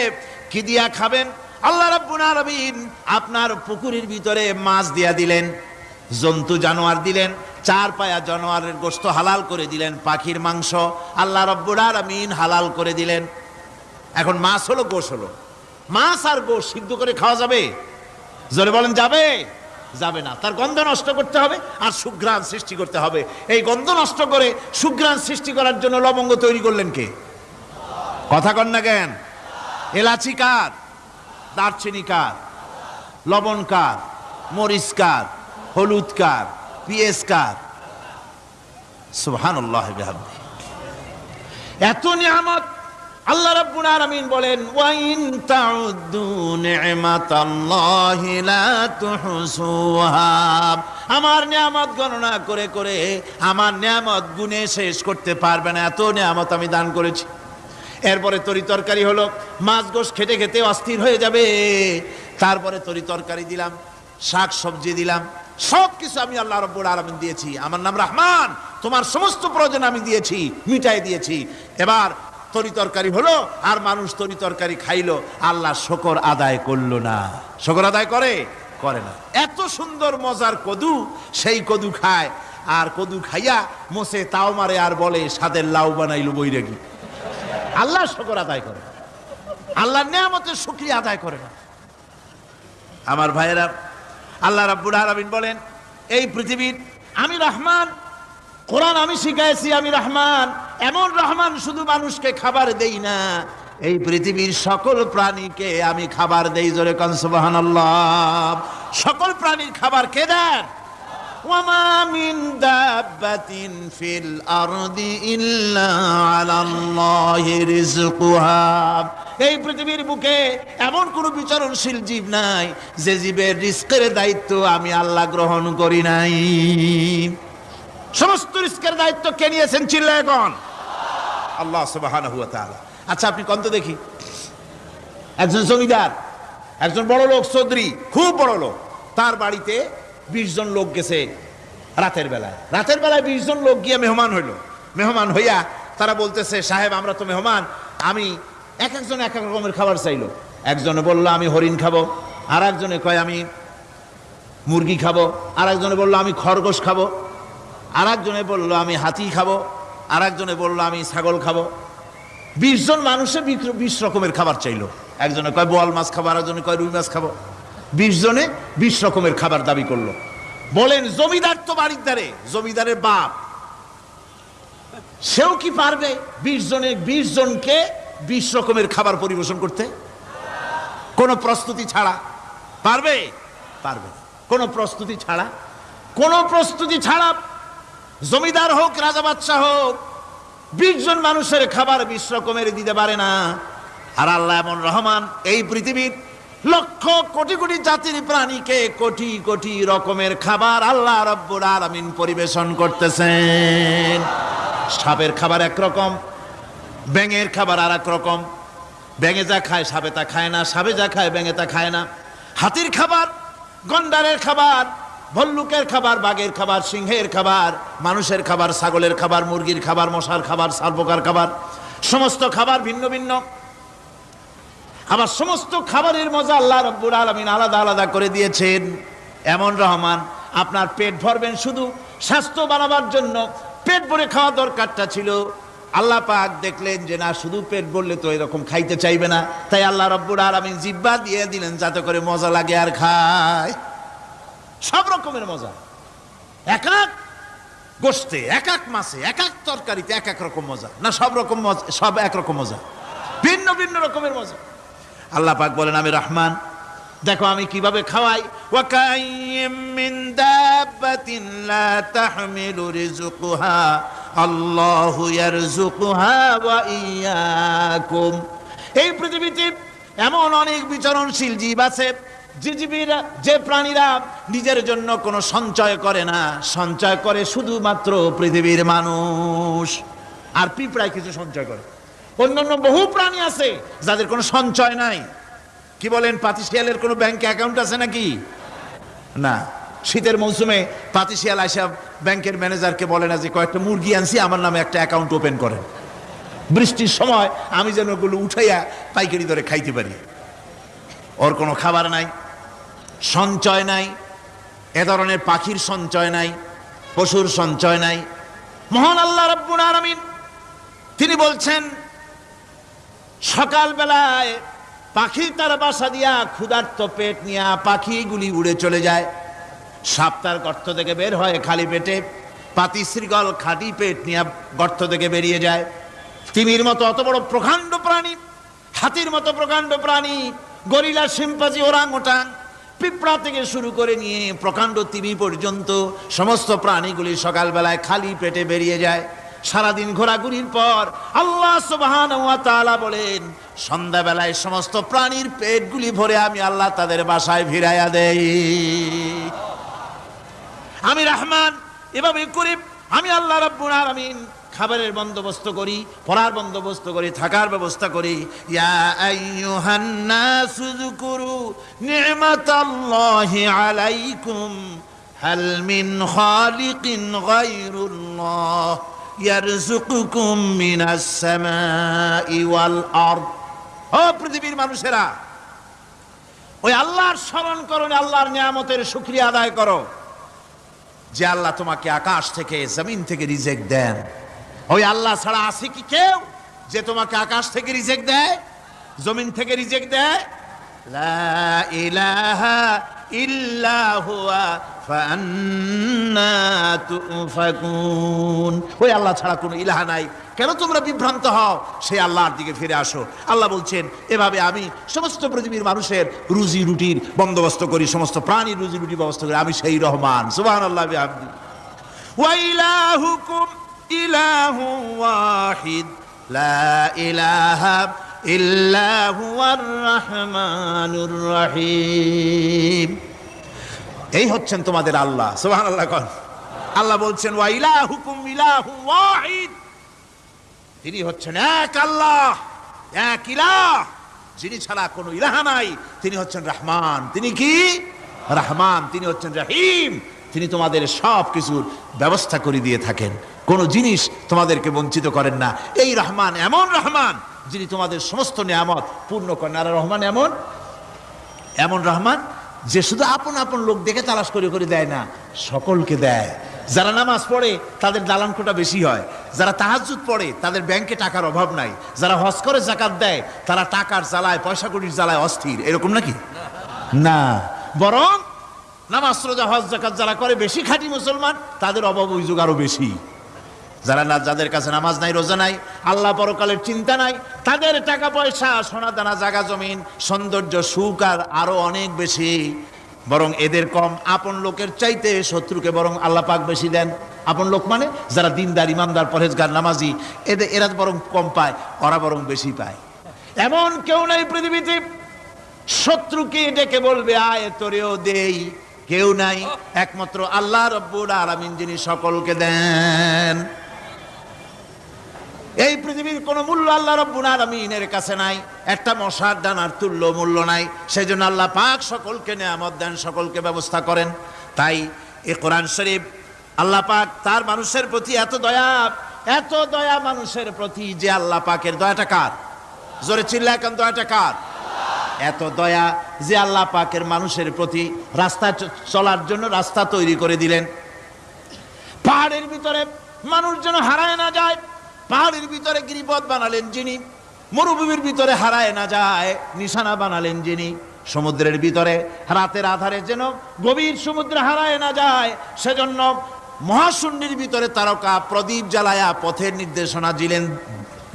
কি দিয়া খাবেন? আল্লাহ রাব্বুল আলামিন আপনার পুকুরের ভিতরে মাছ দিয়া দিলেন, জন্তু জানোয়ার দিলেন, চার পায়া জানোয়ারের গোশত হালাল করে দিলেন, পাখির মাংস আল্লাহ রাব্বুল আলামিন হালাল করে দিলেন। এখন মাছ হলো, গোশ হলো, মাছ আর গোশ সিদ্ধ করে খাওয়া যাবে? জোরে বলেন, যাবে? যাবে না। তার গন্ধ নষ্ট করতে হবে আর সুঘ্রাণ সৃষ্টি করতে হবে। এই গন্ধ নষ্ট করে সুঘ্রাণ সৃষ্টি করার জন্য লবঙ্গ তৈরি করলেন কে? কথা কন না কেন? এলাচি কার? দারচিনি কার? লবণ কার? মরিচ কার? হলুদ কার? পিঁয়াজ কার? সুবহানাল্লাহ ওয়া বিহামদিহি। এত নিয়ামত আল্লাহ রাব্বুল আলামিন বলেন, ওয়া ইন তাউদ্দু নি'মাতাল্লাহি লা তুহসুহা। আমার নিয়ামত গণনা করে করে আমার নিয়ামত গুণে শেষ করতে পারবে না, এত নিয়ামত আমি দান করেছি। এরপরে তরি তরকারি হলো, মাছ গোশ খেতে খেতে অস্থির হয়ে যাবে, তারপরে তরি তরকারি দিলাম, শাক সবজি দিলাম, সব কিছু আমি আল্লাহ রাব্বুল আলামিন দিয়েছি। আমার নাম রহমান, তোমার সমস্ত প্রয়োজন আমি দিয়েছি, মিটাই দিয়েছি। এবার তরি তরকারি হলো, আর মানুষ তরি তরকারি খাইলো, আল্লাহ শুকর আদায় করলো না। শুকর আদায় করে? করে না। এত সুন্দর মজার কদু, সেই কদু খায়, আর কদু খাইয়া মোসে তাও মারে আর বলে স্বাদের লাউ বানাইলো বৈরাগী। আল্লাহ শুকর আদায় করে, আল্লাহর নিয়ামতের শুকরিয়া আদায় করে না। আমার ভাইয়েরা, আল্লাহ রাব্বুল আলামিন বলেন, এই পৃথিবীর আমি রহমান, কোরআন আমি শিখাইছি আমি রহমান। এমন রহমান শুধু মানুষকে খাবার দেই না, এই পৃথিবীর সকল প্রাণীকে আমি খাবার দেই। জোরে কোন সুবহানাল্লাহ। সকল প্রাণীর খাবার কে দেন? ওয়ামা মিন দাব্বাতিন ফিল আরদি ইল্লা আলাল্লাহি রিজকুহা। এই পৃথিবীর বুকে এমন কোন বিচরণশীল জীব নাই যে জীবের রিজকের দায়িত্ব আমি আল্লাহ গ্রহণ করি নাই। সমস্ত রিজকের দায়িত্ব কে নিয়েছেন? চিল্লায় কোন? আল্লাহ সুবহানাহু ওয়া তাআলা। আচ্ছা, আপনি কোন তো দেখি, একজন জমিদার, একজন বড় লোক, চৌধুরী, খুব বড় লোক, তার বাড়িতে 20 জন লোক গেছে রাতের বেলায়। রাতের বেলায় 20 জন লোক গিয়ে মেহমান হইল। মেহমান হইয়া তারা বলতেছে, সাহেব আমরা তো মেহমান, আমি একজন এক এক রকমের খাবার চাইলো। একজনে বললো আমি হরিণ খাবো, আর একজনে কয় আমি মুরগি খাবো, আর একজনে বললো আমি খরগোশ খাবো, আর একজনে বললো আমি হাতি খাবো, আর একজনে বললো আমি ছাগল খাবো। 20 জন মানুষে 20 রকমের খাবার চাইলো। একজনে কয় বোয়াল মাছ খাবো, আর একজনে কয় রুই মাছ খাবো। 20 জনে 20 রকমের খাবার দাবি করলো। বলেন, জমিদার তো বাড়ির ধারে, জমিদারের বাপ, সেও কি পারবে 20 জনকে 20 রকমের খাবার পরিবেশন করতে? কোন প্রস্তুতি ছাড়া পারবে? পারবে না। কোন প্রস্তুতি ছাড়া, কোন প্রস্তুতি ছাড়া জমিদার হোক, রাজা বাদশাহ হোক, 20 জন মানুষের খাবার 20 রকমের দিতে পারে না। আর আল্লাহ এমন রহমান, এই পৃথিবীর লক্ষ কোটি কোটি জাতির প্রাণীকে কোটি কোটি রকমের খাবার আল্লাহ রাব্বুল আলামিন পরিবেশন করতেছেন। সাপের খাবার একরকম, ব্যাঙের খাবার আর এক রকম। ব্যাঙে যা খায় সাপে তা খায় না, সাপে যা খায় ব্যাঙে তা খায় না। হাতির খাবার, গন্ডারের খাবার, ভল্লুকের খাবার, বাঘের খাবার, সিংহের খাবার, মানুষের খাবার, ছাগলের খাবার, মুরগির খাবার, মশার খাবার, শালপোকার খাবার, সমস্ত খাবার ভিন্ন ভিন্ন। আবার সমস্ত খাবারের মজা আল্লাহ রাব্বুল আলামিন আলাদা আলাদা করে দিয়েছেন। এমন রহমান, আপনার পেট ভরবেন শুধু স্বাস্থ্য বানাবার জন্য, পেট ভরে খাওয়া দরকারটা ছিল। আল্লাহ পাক দেখলেন যে না, শুধু পেট ভরলে তো এরকম খাইতে চাইবে না, তাই আল্লাহ রব্বুল আলামিন জিহ্বা দিয়ে দিলেন যাতে করে মজা লাগে আর খায়। সব রকমের মজা, এক এক গোশতে, এক এক মাছে, এক এক তরকারিতে এক এক রকম মজা, না সব রকম মজা, সব একরকম মজা, ভিন্ন ভিন্ন রকমের মজা। আল্লাহ পাক বলেন আমি রহমান, দেখো আমি কিভাবে খাওয়াই। ওয়াকাইয়্যিম মিন দাব্বাতিন লা তাহমিলু রিজকুহা আল্লাহু ইয়ারযুকুহা ওয়া ইয়্যাকুম। এই পৃথিবীতে এমন অনেক বিচরণশীল জীব আছে যে প্রাণীরা নিজের জন্য কোনো সঞ্চয় করে না, সঞ্চয় করে শুধুমাত্র পৃথিবীর মানুষ। আর পিঁপড়ায় কিছু সঞ্চয় করে। অন্যান্য বহু প্রাণী আছে যাদের কোনো সঞ্চয় নাই। কি বলেন, পাতিশিয়ালের কোনো ব্যাংকে অ্যাকাউন্ট আছে নাকি? না। শীতের মৌসুমে পাতিশিয়াল আইসা ব্যাংকের ম্যানেজারকে বলে না যে কয়েকটা মুরগি আনছি, আমার নামে একটা অ্যাকাউন্ট ওপেন করেন, বৃষ্টির সময় আমি যেন ওগুলো উঠাইয়া পাইকারি দরে খাইতে পারি। ওর কোনো খাবার নাই, সঞ্চয় নাই, এ ধরনের পাখির সঞ্চয় নাই, পশুর সঞ্চয় নাই। মহান আল্লাহ রাব্বুল আলামিন তিনি বলছেন, সকালবেলায় পাখি তার বাসা দিয়া ক্ষুধার্ত পেট নিয়ে পাখিগুলি উড়ে চলে যায়, সাপ তার গর্ত থেকে বের হয় খালি পেটে, পাতি শৃগল খাঁটি পেট নিয়ে গর্ত থেকে বেরিয়ে যায়। তিমির মতো অত বড় প্রকাণ্ড প্রাণী, হাতির মতো প্রকাণ্ড প্রাণী, গরিলা, শিম্পাঞ্জি, ওরাংওটাং, পিঁপড়া থেকে শুরু করে নিয়ে প্রকাণ্ড তিমি পর্যন্ত সমস্ত প্রাণীগুলি সকালবেলায় খালি পেটে বেরিয়ে যায়। সারাদিন ঘোরাঘুরির পর আল্লাহ সুবহানাহু ওয়া তাআলা বলেন, সন্ধ্যাবেলায় সমস্ত প্রাণীর পেটগুলি ভরে আমি আল্লাহ তাদের বাসায় ফিরাইয়া দেই। আমি রহমান, এভাবে করে আমি আল্লাহ রাব্বুল আলামিন খাবারের বন্দোবস্ত করি, পড়ার বন্দোবস্ত করি, থাকার ব্যবস্থা করি। ইয়া আইয়ুহান নাসু যুকুরু নি'মাতাল্লাহি আলাইকুম হাল মিন খালিকিন গায়রুল্লাহ ইয়ারযুকুকুম মিনাস সামাই ওয়াল আরদ। ও পৃথিবীর মানুষেরা, ওই আল্লাহর স্মরণ করো, আল্লাহর নিয়ামতের শুকরিয়া আদায় করো যে আল্লাহ তোমাকে আকাশ থেকে জমিন থেকে রিজিক দেন। ওই আল্লাহ ছাড়া আছে কি কেউ যে তোমাকে আকাশ থেকে রিজিক দেয়, জমিন থেকে রিজিক দেয়? লা ইলাহা ইল্লা হুয়া ফাআন্না তুফাকুন। ওই আল্লাহ ছাড়া কোনো ইলাহা নাই, কেন তোমরা বিভ্রান্ত হও? সেই আল্লাহর দিকে ফিরে আসো। আল্লাহ বলছেন, এভাবে আমি সমস্ত পৃথিবীর মানুষের রুজি রুটির বন্দোবস্ত করি, সমস্ত প্রাণীর রুজি রুটির ব্যবস্থা করি, আমি সেই রহমান। সুবহানাল্লাহ বিহামদি। ওয়া ইলাহুকুম ইলাহু ওয়াহিদ লা ইলাহা ইল্লা হুয়ার রহমানুর রহিম। এই হচ্ছেন তোমাদের আল্লাহ। সুবহানাল্লাহ। আল্লাহ বলছেন, ওয়া ইলাহুকুম ইলাহু ওয়াহিদ, তিনি হচ্ছেন এক আল্লাহ, এক ইলাহ, যিনি ছাড়া কোনো ইলাহা নাই। তিনি হচ্ছেন রহমান। তিনি কি? রহমান। তিনি হচ্ছেন রহিম। তিনি তোমাদের সব কিছুর ব্যবস্থা করে দিয়ে থাকেন, কোনো জিনিস তোমাদেরকে বঞ্চিত করেন না। এই রহমান এমন রহমান যিনি তোমাদের সমস্ত নিয়ামত পূর্ণ করেন। আর রহমান এমন রহমান যে শুধু আপন আপন লোক দেখে তালাশ করে করে দেয় না, সকলকে দেয়। যারা নামাজ পড়ে তাদের দালান কোটা বেশি হয়, যারা তাহাজ্জুদ পড়ে তাদের ব্যাংকে টাকার অভাব নাই, যারা হজ করে যাকাত দেয় তারা টাকার জ্বালায়, পয়সা কড়ির জ্বালায় অস্থির। এরকম নাকি? না, বরং নামাজ রোজা হজ যাকাত যারা করে বেশি খাঁটি মুসলমান, তাদের অভাব অভিযোগ আরো বেশি। যাদের কাছে নামাজ নাই, রোজা নাই, আল্লাহ পরকালের চিন্তা নাই, তাদের টাকা পয়সা, সোনা দানা, জায়গা জমিন, সৌন্দর্য, সুখ আর আরো অনেক বেশি। বরং এদের কম। আপন লোকের চাইতে শত্রুকে বরং আল্লাহ পাক বেশি দেন। আপন লোক মানে যারা দিনদার, ইমানদার, পরহেজগার, নামাজি, এরা বরং কম পায়, ওরা বরং বেশি পায়। এমন কেউ নাই পৃথিবীতে শত্রুকে ডেকে বলবে আয় তোরেও দেই, কেউ নাই। একমাত্র আল্লাহ রাব্বুল আলামিন যিনি সকলকে দেন। এই পৃথিবীর কোন মূল্য আল্লাহ রাব্বুল আলামিনের কাছে নাই, একটা মশার দানার তুল্য মূল্য নাই। সেই জন্য আল্লাহ পাক সকলকে নিয়ামত দেন, সকলকে ব্যবস্থা করেন। তাই এই কোরআন শরীফ আল্লাহ পাক তার মানুষের প্রতি এত দয়া মানুষের প্রতি, যে আল্লাহ পাকের দয়াটা কার? জোরে চিল্লা এখন, দয়াটা কার? এত দয়া যে আল্লাহ পাকের মানুষের প্রতি রাস্তা চলার জন্য রাস্তা তৈরি করে দিলেন। পাহাড়ের ভিতরে মানুষ যেন হারায় না যায়, পাহাড়ের ভিতরে গিরিপথ বানালেন যিনি, মরুভূমির ভিতরে হারায় না যায় নিশানা বানালেন যিনি, সমুদ্রের ভিতরে রাতের আধারে যেন গভীর সমুদ্রে হারায় না যায় সেজন্য মহাশূন্যের ভিতরে তারকা প্রদীপ জ্বালায়া পথের নির্দেশনা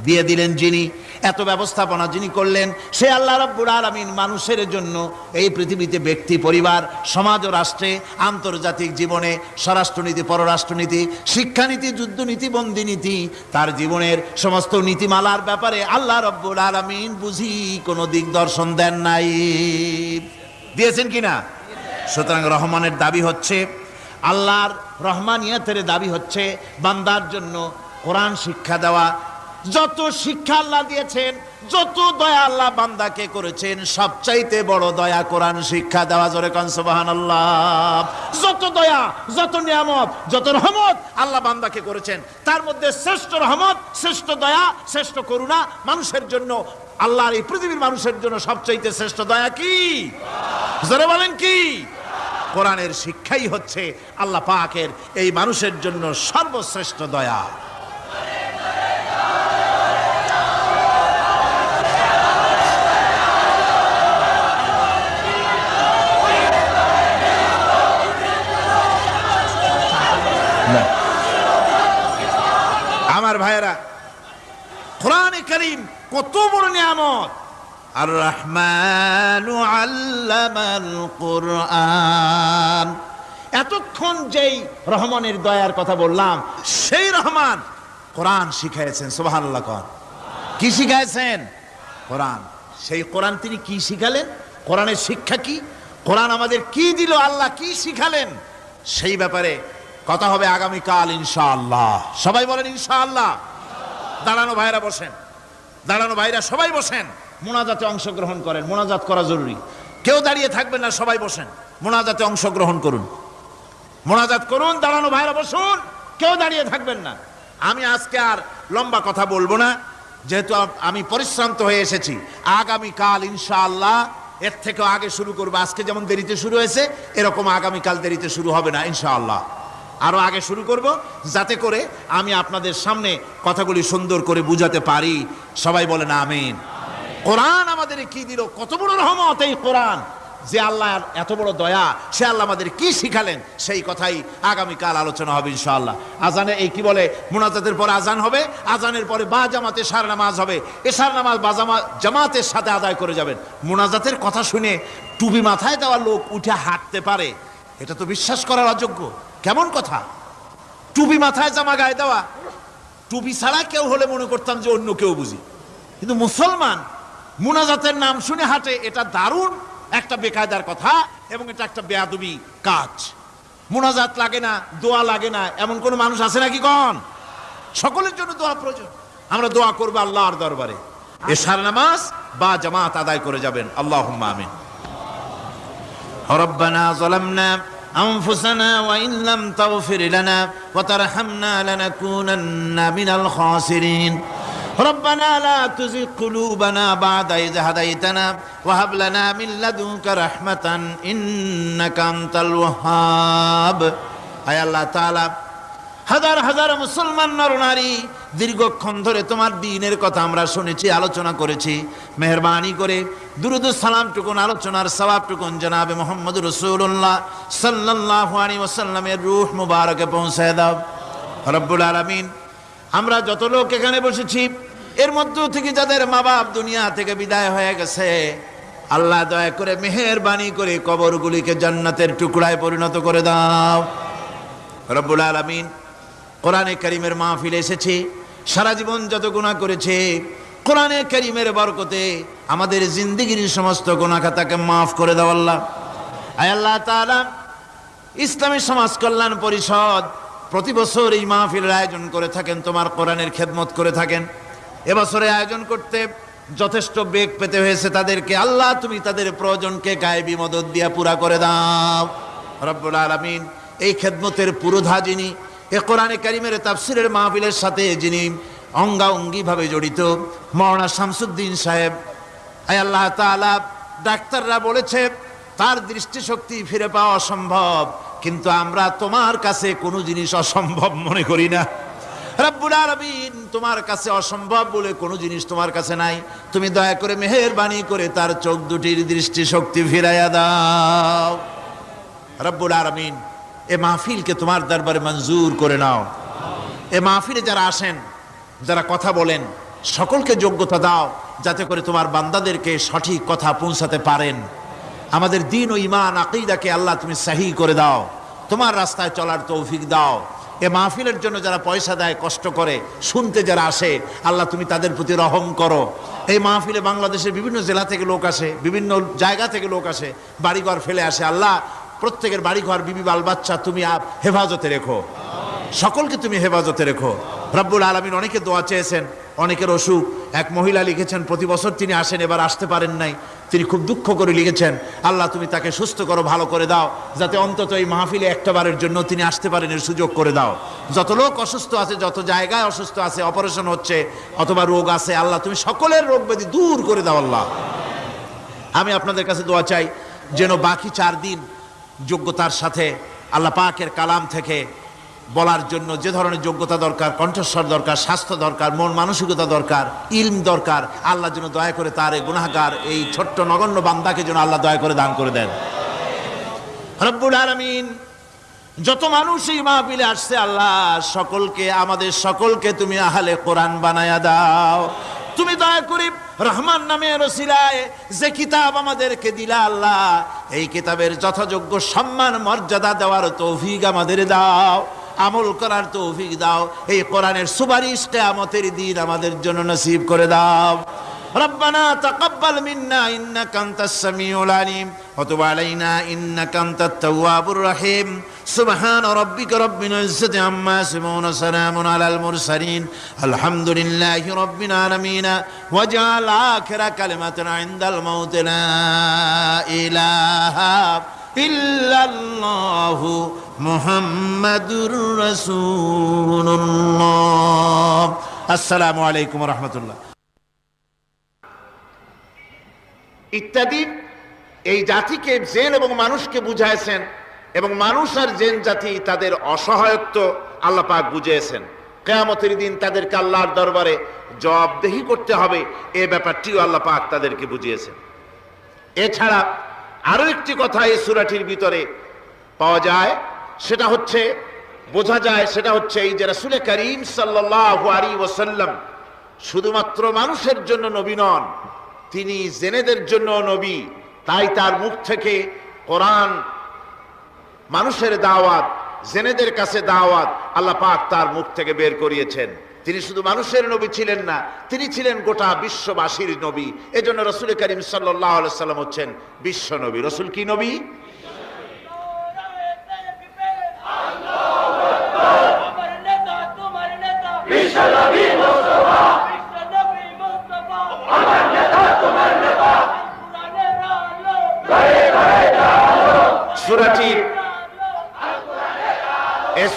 দিয়ে দিলেন যিনি, এত ব্যবস্থাপনা যিনি করলেন, সে আল্লাহ রাব্বুল আলামিন মানুষের জন্য এই পৃথিবীতে ব্যক্তি, পরিবার, সমাজ ও রাষ্ট্রে, আন্তর্জাতিক জীবনে, স্বরাষ্ট্রনীতি, পররাষ্ট্রনীতি, শিক্ষানীতি, যুদ্ধনীতি, বন্দিনীতি, তার জীবনের সমস্ত নীতিমালার ব্যাপারে আল্লাহ রাব্বুল আলামিন বুঝি কোনো দিক দর্শন দেন নাই। দিয়েছেন কিনা? সুতরাং রহমানের দাবি হচ্ছে, আল্লাহর রহমানিয়তের দাবি হচ্ছে বান্দার জন্য কোরআন শিক্ষা দেওয়া। যত শিক্ষা আল্লাহ দিয়েছেন, যত দয়া আল্লাহ বান্দাকে করেছেন, সবচাইতে বড় দয়া কোরআন শিক্ষা দেওয়া। জোরে কান সুবহানাল্লাহ। যত দয়া, যত নিয়ামত, যত রহমত আল্লাহ বান্দাকে করেছেন, তার মধ্যে শ্রেষ্ঠ রহমত, শ্রেষ্ঠ দয়া, শ্রেষ্ঠ করুণা মানুষের জন্য, আল্লাহর এই পৃথিবীর মানুষের জন্য সবচাইতে শ্রেষ্ঠ দয়া কি? জোরে বলেন কি? কোরআনের শিক্ষাই হচ্ছে আল্লাহ পাকের এই মানুষের জন্য সর্বশ্রেষ্ঠ দয়া। আমার ভাইয়েরা, কোরআনে কারীম কত বড় নিয়ামত। আর রহমানু আল্লামাল কোরআন। এতক্ষণ যেই রহমানের দয়ার কথা বললাম, সেই রহমান কোরআন শিখাইছেন। সুবহানাল্লাহ। কি শিখাইছেন? কোরআন। সেই কোরআন তিনি কি শিখালেন? কোরআনের শিক্ষা কি? কোরআন আমাদের কি দিল? আল্লাহ কি শিখালেন? সেই ব্যাপারে কথা হবে আগামীকাল ইনশাআল্লাহ। সবাই বলেন ইনশাআল্লাহ। দাঁড়ানো ভাইরা বসেন, দাঁড়ানো ভাইরা সবাই বসেন, মোনাজাতে অংশগ্রহণ করেন। মোনাজাত করা জরুরি, কেউ দাঁড়িয়ে থাকবেন না, সবাই বসেন, মোনাজাতে অংশগ্রহণ করুন, মোনাজাত করুন। দাঁড়ানো ভাইরা বসুন, কেউ দাঁড়িয়ে থাকবেন না। আমি আজকে আর লম্বা কথা বলবো না, যেহেতু আমি পরিশ্রান্ত হয়ে এসেছি। আগামীকাল ইনশাআল্লাহ এর থেকেও আগে শুরু করবো। আজকে যেমন দেরিতে শুরু হয়েছে, এরকম আগামীকাল দেরিতে শুরু হবে না ইনশাআল্লাহ। আরো আগে শুরু করব, যাতে করে আমি আপনাদের সামনে কথাগুলি সুন্দর করে বুঝাতে পারি। সবাই বলেন আমিন। কোরআন আমাদের কি দিল, কত বড় রহমত এই কোরআন, যে আল্লাহর এত বড় দয়া, সে আল্লাহ আমাদের কি শিখালেন, সেই কথাই আগামীকাল আলোচনা হবে ইনশাআল্লাহ। আজানে এই কি বলে, মুনাজাতের পরে আজান হবে, আজানের পরে বা জামাতে এশার নামাজ হবে, এশার নামাজ বা জামাতের সাথে আদায় করে যাবেন। মুনাজাতের কথা শুনে টুপি মাথায় দেওয়া লোক উঠে হাঁটতে পারে, এটা তো বিশ্বাস করার অযোগ্য। কেমন কথা? টুপি মাথায়, জামা গায়ে দেওয়া। টুপি ছাড়া কেউ হলে মনে করতাম যে অন্য কেউ বুঝি, কিন্তু মুসলমান মুনাজাতের নাম শুনে হাঁটে, এটা দারুণ একটা বেকায়দার কথা এবং এটা একটা বেয়াদবি কাজ। মুনাজাত লাগে না, দোয়া লাগে না, এমন কোন মানুষ আছে নাকি? কোন? সকলের জন্য দোয়া প্রয়োজন। আমরা দোয়া করবো আল্লাহর দরবারে, এশার নামাজ বা জামাত আদায় করে যাবেন। আল্লাহুম্মা আমিন। রব্বানা যালামনা أنفسنا وإن لم تغفر لنا وترحمنا لنكونن من الخاسرين ربنا لا تزغ قلوبنا بعد إذ هديتنا وهب لنا من لدنك رحمة إنك أنت الوهاب أي الله تعالى হাজার হাজার মুসলমান নরনারী দীর্ঘক্ষণ ধরে তোমার দ্বীনের কথা আমরা শুনেছি, আলোচনা করেছি। মেহেরবানি করে দুরূদ ও সালামটুকুন, আলোচনার সওয়াবটুকুন জনাবে মুহাম্মদ রাসূলুল্লাহ সাল্লাল্লাহু আলাইহি ওয়াসাল্লামের রূহ মুবারকে পৌঁছায় দাও রব্বুল আলামিন। আমরা যত লোক এখানে বসেছি, এর মধ্য থেকে যাদের মা বাপ দুনিয়া থেকে বিদায় হয়ে গেছে, আল্লাহ দয়া করে মেহেরবানি করে কবরগুলিকে জান্নাতের টুকরায় পরিণত করে দাও রব্বুল আলামিন। কোরআনে কারীমের মাহফিলে এসেছি, সারা জীবন যত গুনাহ করেছে, কোরআনে কারীমের বরকতে আমাদের জিন্দেগির সমস্ত গুনাহ খাতাকে মাফ করে দাও আল্লাহ। আয় আল্লাহ তাআলা, ইসলামী সমাজ কল্যাণ পরিষদ প্রতি বছর এই মাহফিলের আয়োজন করে থাকেন, তোমার কোরআনের খেদমত করে থাকেন। এবছরে আয়োজন করতে যথেষ্ট বেগ পেতে হয়েছে তাদেরকে। আল্লাহ তুমি তাদের প্রয়োজনকে গায়েবী মদদ দিয়া পুরা করে দাও রব্বুল আলামিন। এই খেদমতের পুরোধা যিনি, এ কোরআনে কারীমের তাফসীরের মাহফিলের সাথে যিনি অঙ্গাঙ্গিভাবে জড়িত, মাওলানা শামসুদ্দিন সাহেব, আয় আল্লাহ তাআলা ডাক্তাররা বলেছে তার দৃষ্টিশক্তি ফিরে পাওয়া অসম্ভব, কিন্তু আমরা তোমার কাছে কোনো জিনিস অসম্ভব মনে করি না। রব্বুল আলামিন, তোমার কাছে অসম্ভব বলে কোনো জিনিস তোমার কাছে নাই। তুমি দয়া করে মেহেরবানি করে তার চোখ দুটির দৃষ্টিশক্তি ফিরাইয়া দাও। রব্বুল আলামিন, এ মাহফিলকে তোমার দরবারে মঞ্জুর করে নাও। এ মাহফিলে যারা আসেন, যারা কথা বলেন, সকলকে যোগ্যতা দাও যাতে করে তোমার বান্দাদেরকে সঠিক কথা পৌঁছাতে পারেন। আমাদের দ্বীন ও ঈমান আকীদাকে আল্লাহ তুমি সহিহ করে দাও, তোমার রাস্তায় চলার তৌফিক দাও। এ মাহফিলের জন্য যারা পয়সা দেয়, কষ্ট করে, শুনতে যারা আসে, আল্লাহ তুমি তাদের প্রতি রহম করো। এই মাহফিলে বাংলাদেশের বিভিন্ন জেলা থেকে লোক আসে, বিভিন্ন জায়গা থেকে লোক আসে, বাড়িঘর ফেলে আসে। আল্লাহ প্রত্যেকের বাড়িঘর, বিবি, বাল বাচ্চা তুমি হেফাজতে রেখো, সকলকে তুমি হেফাজতে রেখো। রব্বুল আলামিন, অনেকে দোয়া চেয়েছেন, অনেকের অসুখ। এক মহিলা লিখেছেন প্রতি বছর তিনি আসেন, এবার আসতে পারেন নাই, তিনি খুব দুঃখ করে লিখেছেন, আল্লাহ তুমি তাকে সুস্থ করো, ভালো করে দাও, যাতে অন্তত এই মাহফিলে একটা বারের জন্য তিনি আসতে পারেন এর সুযোগ করে দাও। যত লোক অসুস্থ আছে, যত জায়গায় অসুস্থ আছে, অপারেশন হচ্ছে অথবা রোগ আছে, আল্লাহ তুমি সকলের রোগ ব্যাধি দূর করে দাও। আল্লাহ, আমি আপনাদের কাছে দোয়া চাই যেন বাকি 4 দিন যোগ্যতার সাথে আল্লাহ পাকের কালাম থেকে বলার জন্য যে ধরনের যোগ্যতা দরকার, কণ্ঠস্বর দরকার, স্বাস্থ্য দরকার, মন মানসিকতা দরকার, ইলম দরকার, আল্লাহ যেন দয়া করে তার এই গুনাহগার, এই ছোট্ট নগণ্য বান্দাকে যেন আল্লাহ দয়া করে দান করে দেন। রব্বুল আলামিন, যত মানুষ এই মাহফিলে আসছে, আল্লাহ সকলকে, আমাদের সকলকে তুমি আহলে কোরআন বানায়া দাও। তুমি দয়া করে রহমান নামের ওসিলায় যে কিতাব আমাদেরকে দিলা, আল্লাহ এই কিতাবের যথাযোগ্য সম্মান মর্যাদা দেওয়ার তৌফিক আমাদের দাও, আমল করার তৌফিক দাও। এই কোরআনের সুপারিশ কিয়ামতের দিন আমাদের জন্য নসিব করে দাও। ربنا تقبل منا إنك أنت السميع العليم وتب علينا إنك أنت التواب الرحيم سبحان ربك رب العزة عما يصفون وسلام على المرسلين الحمد لله رب العالمين واجعل آخر كلمة عند الموت لا إله إلا الله محمد رسول الله السلام عليكم ورحمة الله ইত্যাদি এই জাতিকে, জিন এবং মানুষকে বুঝাইছেন, এবং মানুষ আর জিন জাতি তাদের অসহায়ত্ব আল্লাহ পাক বুঝিয়েছেন। কিয়ামতের দিন তাদেরকে আল্লাহর দরবারে জবাবদেহি করতে হবে, এই ব্যাপারটিও আল্লাহ পাক তাদেরকে বুঝিয়েছেন। এছাড়া আরো একটি কথা এই সূরাটির ভিতরে পাওয়া যায়, সেটা হচ্ছে, বোঝা যায়, সেটা হচ্ছে এই যে রাসূল করিম সাল্লাল্লাহু আলাইহি ওয়াসাল্লাম শুধুমাত্র মানুষের জন্য নবী নন, তিনি জেনেদের জন্য নবী। তাই তার মুখ থেকে কোরআন, মানুষের দাওয়াত, জেনেদের কাছে দাওয়াত আল্লাহ পাক তার মুখ থেকে বের করিয়েছেন। তিনি শুধু মানুষের নবী ছিলেন না, তিনি ছিলেন গোটা বিশ্ববাসীর নবী। এজন্য রাসূল করিম সাল্লাল্লাহু আলাইহি ওয়াসাল্লাম হচ্ছেন বিশ্ব নবী। রাসূল কি নবী?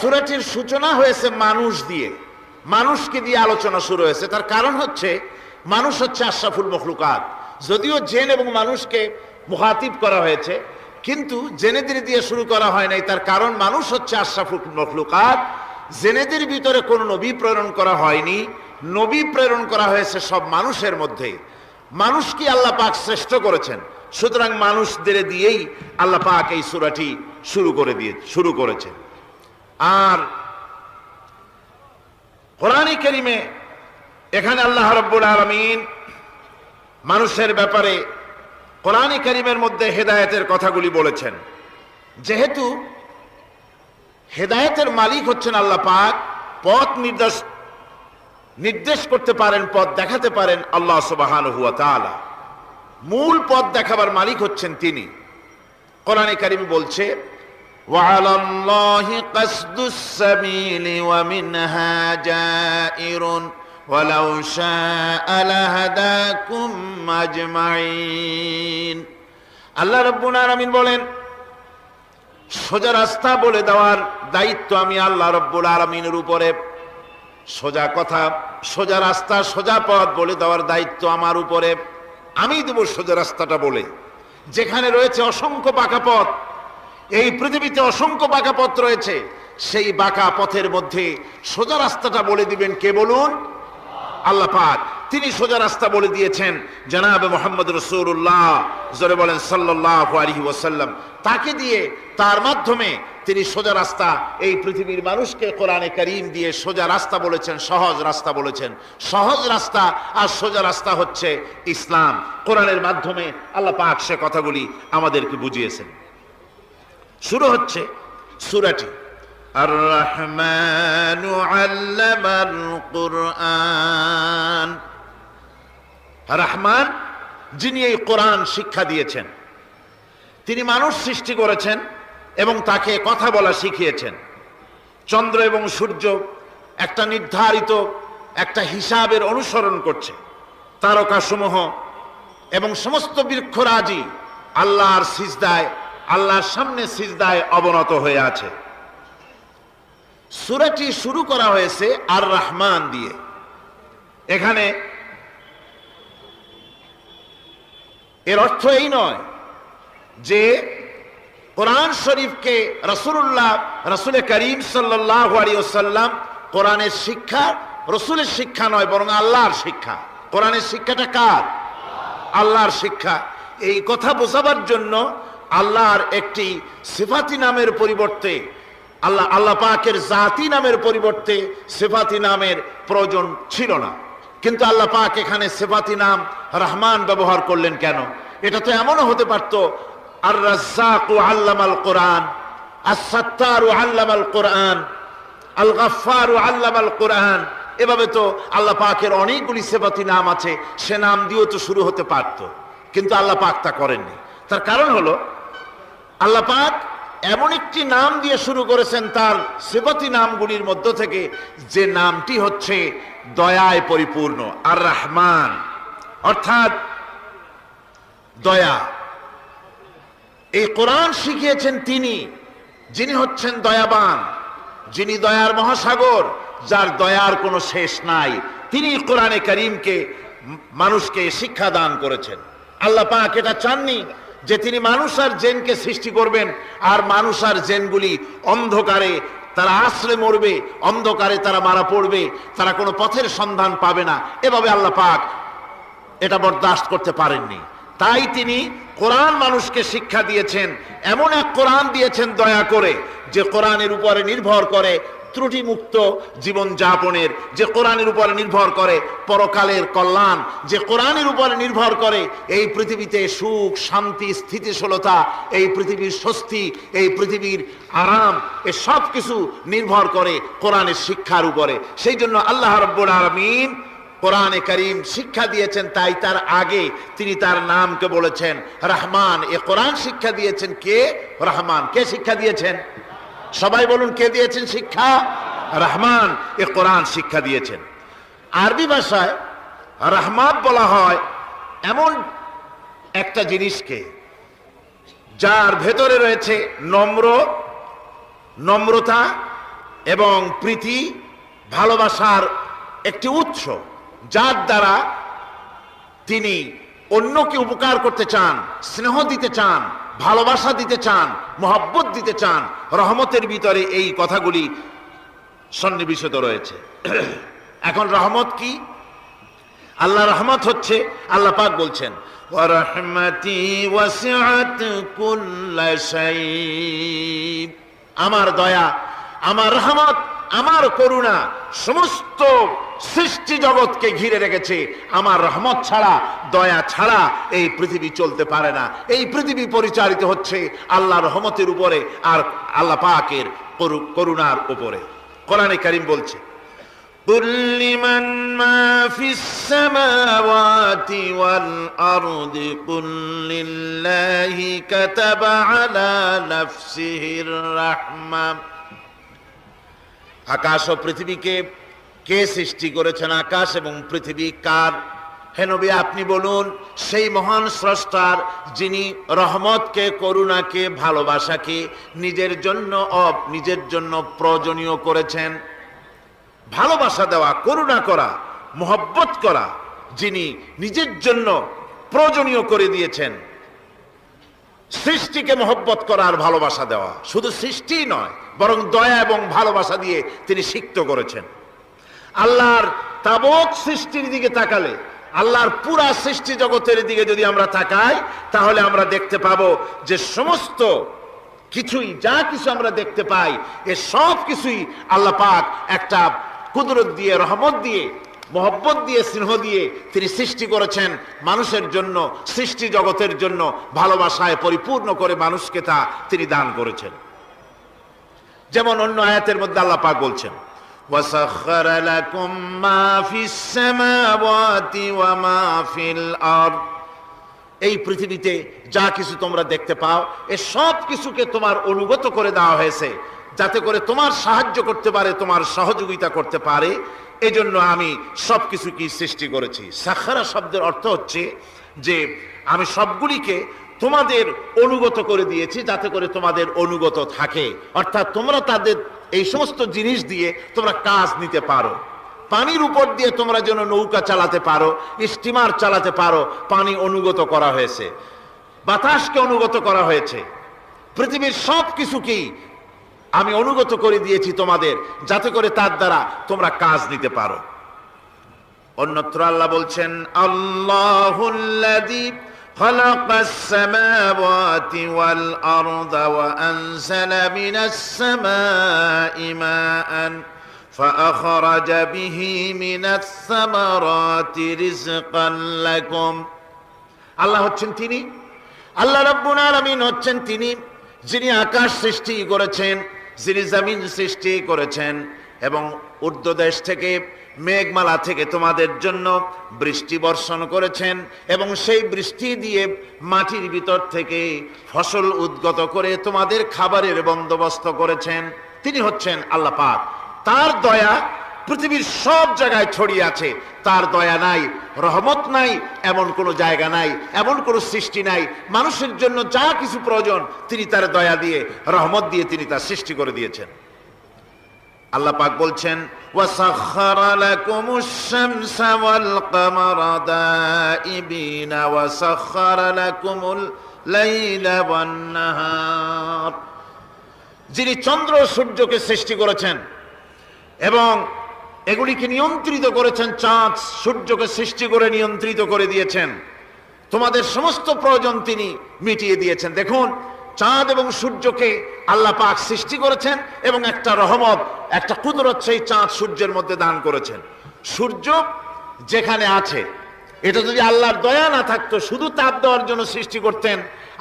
সূরাটির সূচনা হয়েছে মানুষ দিয়ে, মানুষকে দিয়ে আলোচনা শুরু হয়েছে। তার কারণ হচ্ছে মানুষ হচ্ছে আশরাফুল মখলুকাত। যদিও জিন এবং মানুষকে মুখাতিব করা হয়েছে, কিন্তু জেনেদের দিয়ে শুরু করা হয় নাই। তার কারণ মানুষ হচ্ছে আশরাফুল মখলুকাত। জেনেদের ভিতরে কোনো নবী প্রেরণ করা হয়নি, নবী প্রেরণ করা হয়েছে সব মানুষের মধ্যে। মানুষকে আল্লাহ পাক শ্রেষ্ঠ করেছেন, সুতরাং মানুষদের দিয়েই আল্লাহ পাক এই সূরাটি শুরু করেছেন। আর কোরআনে কারীমে এখানে আল্লাহ রাব্বুল আলামিন মানুষের ব্যাপারে কোরআনে কারীমের মধ্যে হেদায়েতের কথাগুলি বলেছেন। যেহেতু হেদায়েতের মালিক হচ্ছেন আল্লাহ পাক, পথ নির্দেশ করতে পারেন, পথ দেখাতে পারেন আল্লাহ সুবহানাহু ওয়া তাআলা। মূল পথ দেখাবার মালিক হচ্ছেন তিনি। কোরআনে কারীম বলছে, وعلى الله قصد السبيل ومنها جائر ولو شاء لهداكم أجمعين। আল্লাহ রাব্বুল আলামিন বলেন, সোজা রাস্তা বলে দেওয়ার দায়িত্ব আমি আল্লাহ রাব্বুল আলামিনের উপরে। সোজা কথা, সোজা রাস্তা, সোজা পথ বলে দেওয়ার দায়িত্ব আমার উপরে। আমি দেব সোজা রাস্তাটা বলে, যেখানে রয়েছে অসংখ্য বাঁকা পথ, এই পৃথিবীতে অসংখ্য বাঁকা পথ রয়েছে, সেই বাঁকা পথের মধ্যে সোজা রাস্তাটা বলে দিবেন কে বলুন? আল্লাহ পাক। তিনি সোজা রাস্তা বলে দিয়েছেন জনাবে মুহাম্মদ রাসূলুল্লাহ, জোরে বলেন সাল্লাল্লাহু আলাইহি ওয়াসাল্লাম। তাকে দিয়ে, তার মাধ্যমে তিনি সোজা রাস্তা এই পৃথিবীর মানুষকে কোরআনে কারীম দিয়ে সোজা রাস্তা বলেছেন, সহজ রাস্তা বলেছেন। সহজ রাস্তা আর সোজা রাস্তা হচ্ছে ইসলাম। কোরআনের মাধ্যমে আল্লাহ পাক সে কথাগুলি আমাদেরকে বুঝিয়েছেন। শুরু হচ্ছে সূরাটি আর-রাহমানু আল্লামাল কুরআন। রহমান, যিনি এই কোরআন শিক্ষা দিয়েছেন। তিনি মানুষ সৃষ্টি করেছেন এবং তাকে কথা বলা শিখিয়েছেন। চন্দ্র এবং সূর্য একটা নির্ধারিত একটা হিসাবের অনুসরণ করছে। তারকাসমূহ এবং সমস্ত বৃক্ষরাজি আল্লাহর সিজদায়, আল্লাহর সামনে সিজদায় অবনত হয়ে আছে। সূরাটি শুরু করা হয়েছে আর রহমান দিয়ে। এখানে এর অর্থ এই নয় যে কোরআন শরীফকে রাসূল করিম সাল্লাল্লাহু আলাইহি ওয়াসাল্লাম কোরআনের শিক্ষা রাসূলের শিক্ষা নয়, বরং আল্লাহর শিক্ষা। কোরআনের শিক্ষাটা কার? আল্লাহর শিক্ষা। এই কথা বোঝাবার জন্য আল্লাহর একটি সিফাতি নামের পরিবর্তে, আল্লাহ পাকের জাতি নামের পরিবর্তে সিফাতি নামের প্রয়োজন ছিল না। কিন্তু আল্লাহ পাক এখানে সিফাতি নাম রহমান ব্যবহার করলেন কেন? এটা তো এমনও হতে পারত আর রাজ্জাকু আল্লামাল কোরআন, আস-সাত্তারু আল্লামাল কোরআন, আল গাফফারু আল্লামাল কোরআন। এভাবে তো আল্লাহ পাকের অনেকগুলি সিফাতি নাম আছে, সে নাম দিয়েও তো শুরু হতে পারত, কিন্তু আল্লাহ পাক তা করেননি। তার কারণ হলো আল্লাহ পাক এমন একটি নাম দিয়ে শুরু করেছেন তার সিফাতি নামগুলির মধ্য থেকে, যে নামটি হচ্ছে দয়ায় পরিপূর্ণ, আর রহমান, অর্থাৎ দয়া। এই কোরআন শিখিয়েছেন তিনি, যিনি হচ্ছেন দয়াবান, যিনি দয়ার মহাসাগর, যার দয়ার কোনো শেষ নাই। তিনি কোরআনে কারীমকে মানুষকে শিক্ষা দান করেছেন। আল্লাহ পাক এটা চাননি যে তিনি মানুষ আর জিনকে সৃষ্টি করবেন আর মানুষ আর জিনগুলি অন্ধকারে তারা আশ্রয় মরবে, অন্ধকারে তারা মারা পড়বে, তারা কোনো পথের সন্ধান পাবে না। এভাবে আল্লাহ পাক এটা বরদাস্ত করতে পারেননি। তাই তিনি কোরআন মানুষকে শিক্ষা দিয়েছেন, এমন এক কোরআন দিয়েছেন দয়া করে, যে কোরআনের উপরে নির্ভর করে ত্রুটিমুক্ত জীবন যাপনের, যে কোরআনের উপরে নির্ভর করে পরকালের কল্যাণ, যে কোরআনের উপরে নির্ভর করে এই পৃথিবীতে সুখ, শান্তি, স্থিতিশীলতা, এই পৃথিবীর স্বস্তি, এই পৃথিবীর আরাম, এ সব কিছু নির্ভর করে কোরআনের শিক্ষার উপরে। সেই জন্য আল্লাহ রাব্বুল আলামিন কোরআনে কারীম শিক্ষা দিয়েছেন। তাই তার আগে তিনি তার নামকে বলেছেন রহমান। এ কোরআন শিক্ষা দিয়েছেন কে? রহমান। কে শিক্ষা দিয়েছেন? সবাই বলুন, কে দিয়েছেন শিক্ষা? রহমান। এ কোরআন শিক্ষা দিয়েছেন। আরবি ভাষায় রহমান বলা হয় এমন একটা জিনিসকে যার ভেতরে রয়েছে নম্রতা এবং প্রীতি, ভালোবাসার একটি উৎস, যার দ্বারা তিনি অন্যকে উপকার করতে চান, স্নেহ দিতে চান, ভালোবাসা দিতে চান, মহব্বত দিতে চান। রহমতের ভিতরে এই কথাগুলি সন্নিবেশিত রয়েছে। এখন রহমত কি? আল্লাহ রহমত হচ্ছে, আল্লাহ পাক বলছেন ওয়া রাহমাতি ওয়াসিআত কুল্লা শাই। আমার দয়া, আমার রহমত, আমার করুণা সমস্ত সৃষ্টি জগৎকে ঘিরে রেখেছে। আমার রহমত ছাড়া, দয়া ছাড়া এই পৃথিবী চলতে পারে না। এই পৃথিবী পরিচালিত হচ্ছে আল্লাহর রহমতের উপরে আর আল্লাহ পাকের করুণার উপরে। কোরআনে কারীম বলছে কুল লিমান মা ফিস সামাওয়াতি ওয়াল আরদি কুল লিল্লাহি কাতাবা আলা নাফসিহির রাহমা। আকাশ ও পৃথিবীকে কে সৃষ্টি করেছেন? আকাশ এবং পৃথিবী কার? হে নবী, আপনি বলুন সেই মহান স্রষ্টার, যিনি রহমতকে, করুণাকে, ভালোবাসাকে নিজের জন্য প্রয়োজনীয় করেছেন। ভালোবাসা দেওয়া, করুণা করা, মহব্বত করা, যিনি নিজের জন্য প্রয়োজনীয় করে দিয়েছেন। সৃষ্টিকে মহব্বত করা আর ভালোবাসা দেওয়া। শুধু সৃষ্টি নয়, বরং দয়া এবং ভালোবাসা দিয়ে তিনি সিক্ত করেছেন। আল্লাহর তাবৎ সৃষ্টির দিকে তাকালে, আল্লাহর পুরা সৃষ্টি জগতের দিকে যদি আমরা তাকাই, তাহলে আমরা দেখতে পাবো যে সমস্ত কিছুই, যা কিছু আমরা দেখতে পাই, এ সব কিছুই আল্লাহ পাক একটা কুদরত দিয়ে, রহমত দিয়ে, মহব্বত দিয়ে, স্নেহ দিয়ে তিনি সৃষ্টি করেছেন মানুষের জন্য, সৃষ্টি জগতের জন্য। ভালোবাসায় পরিপূর্ণ করে মানুষকে তা তিনি দান করেছেন। যেমন অন্য আয়াতের মধ্যে আল্লাহ পাক বলছেন, وَسَخَّرَ لَكُم مَّا فِي السَّمَاوَاتِ وَمَا فِي الْأَرْضِ। এই পৃথিবীতে যা কিছু তোমরা দেখতে পাও, এ সব কিছুকে তোমার অনুগত করে দেওয়া হয়েছে, যাতে করে তোমার সাহায্য করতে পারে, তোমার সহযোগিতা করতে পারে। এজন্য আমি সবকিছু কি সৃষ্টি করেছি। সাখারা শব্দের অর্থ হচ্ছে যে আমি সবগুলিকে তোমাদের অনুগত করে দিয়েছি, যাতে করে তোমাদের অনুগত থাকে। অর্থাৎ তোমরা তাদের এই সমস্ত জিনিস দিয়ে তোমরা কাজ নিতে পারো। পানির উপর দিয়ে তোমরা যেন নৌকা চালাতে পারো, স্টিমার চালাতে পারো, পানি অনুগত করা হয়েছে, বাতাসকে অনুগত করা হয়েছে। পৃথিবীর সব কিছুকেই আমি অনুগত করে দিয়েছি তোমাদের, যাতে করে তার দ্বারা তোমরা কাজ নিতে পারো। অন্যত্র আল্লাহ বলছেন, আল্লাহুল্লাযী খালাকাস সামাওয়াতি ওয়াল আরদা ওয়া আনজালা মিনাস সামাই মাআন ফাআখরাজা বিহি মিনাস সামারাতি রিজকান লাকুম। আল্লাহ হচ্ছেন তিনি, আল্লাহ রাব্বুল আলামিন হচ্ছেন তিনি যিনি আকাশ সৃষ্টি করেছেন, যিনি জমিন সৃষ্টি করেছেন, এবং ঊর্ধ্বদেশ থেকে, মেঘমালা থেকে তোমাদের জন্য বৃষ্টি বর্ষণ করেছেন, এবং সেই বৃষ্টি দিয়ে মাটির ভিতর থেকে ফসল উদ্গত করে তোমাদের খাবারের বন্দোবস্ত করেছেন। তিনি হচ্ছেন আল্লাহ পাক। তার দয়া পৃথিবীর সব জায়গায় ছড়িয়ে আছে। তার দয়া নাই, রহমত নাই, এমন কোনো জায়গা নাই, এমন কোনো সৃষ্টি নাই। মানুষের জন্য যা কিছু প্রয়োজন তিনি তার দয়া দিয়ে, রহমত দিয়ে তিনি তার সৃষ্টি করে দিয়েছেন। আল্লাহ পাক বলছেন, ওয়াসাখখারা লাকুমুশ শামসা ওয়াল কামারা দাইবিনা ওয়াসাখখারা লাকুমুল লাইলা ওয়ান নাহার। যিনি চন্দ্র সূর্যকে সৃষ্টি করেছেন এবং এগুলিকে নিয়ন্ত্রিত করেছেন, চাঁদ সূর্যকে সৃষ্টি করে নিয়ন্ত্রিত করে দিয়েছেন, তোমাদের সমস্ত প্রয়োজন তিনি মিটিয়ে দিয়েছেন। দেখুন, চাঁদ এবং সূর্যকে আল্লাহ পাক সৃষ্টি করেছেন এবং একটা রহমত, একটা কুদরত সেই চাঁদ সূর্যের মধ্যে দান করেছেন। সূর্য যেখানে আছে, এটা যদি আল্লাহর দয়া না থাকতো, শুধু তাপ দেওয়ার জন্য সৃষ্টি করতেন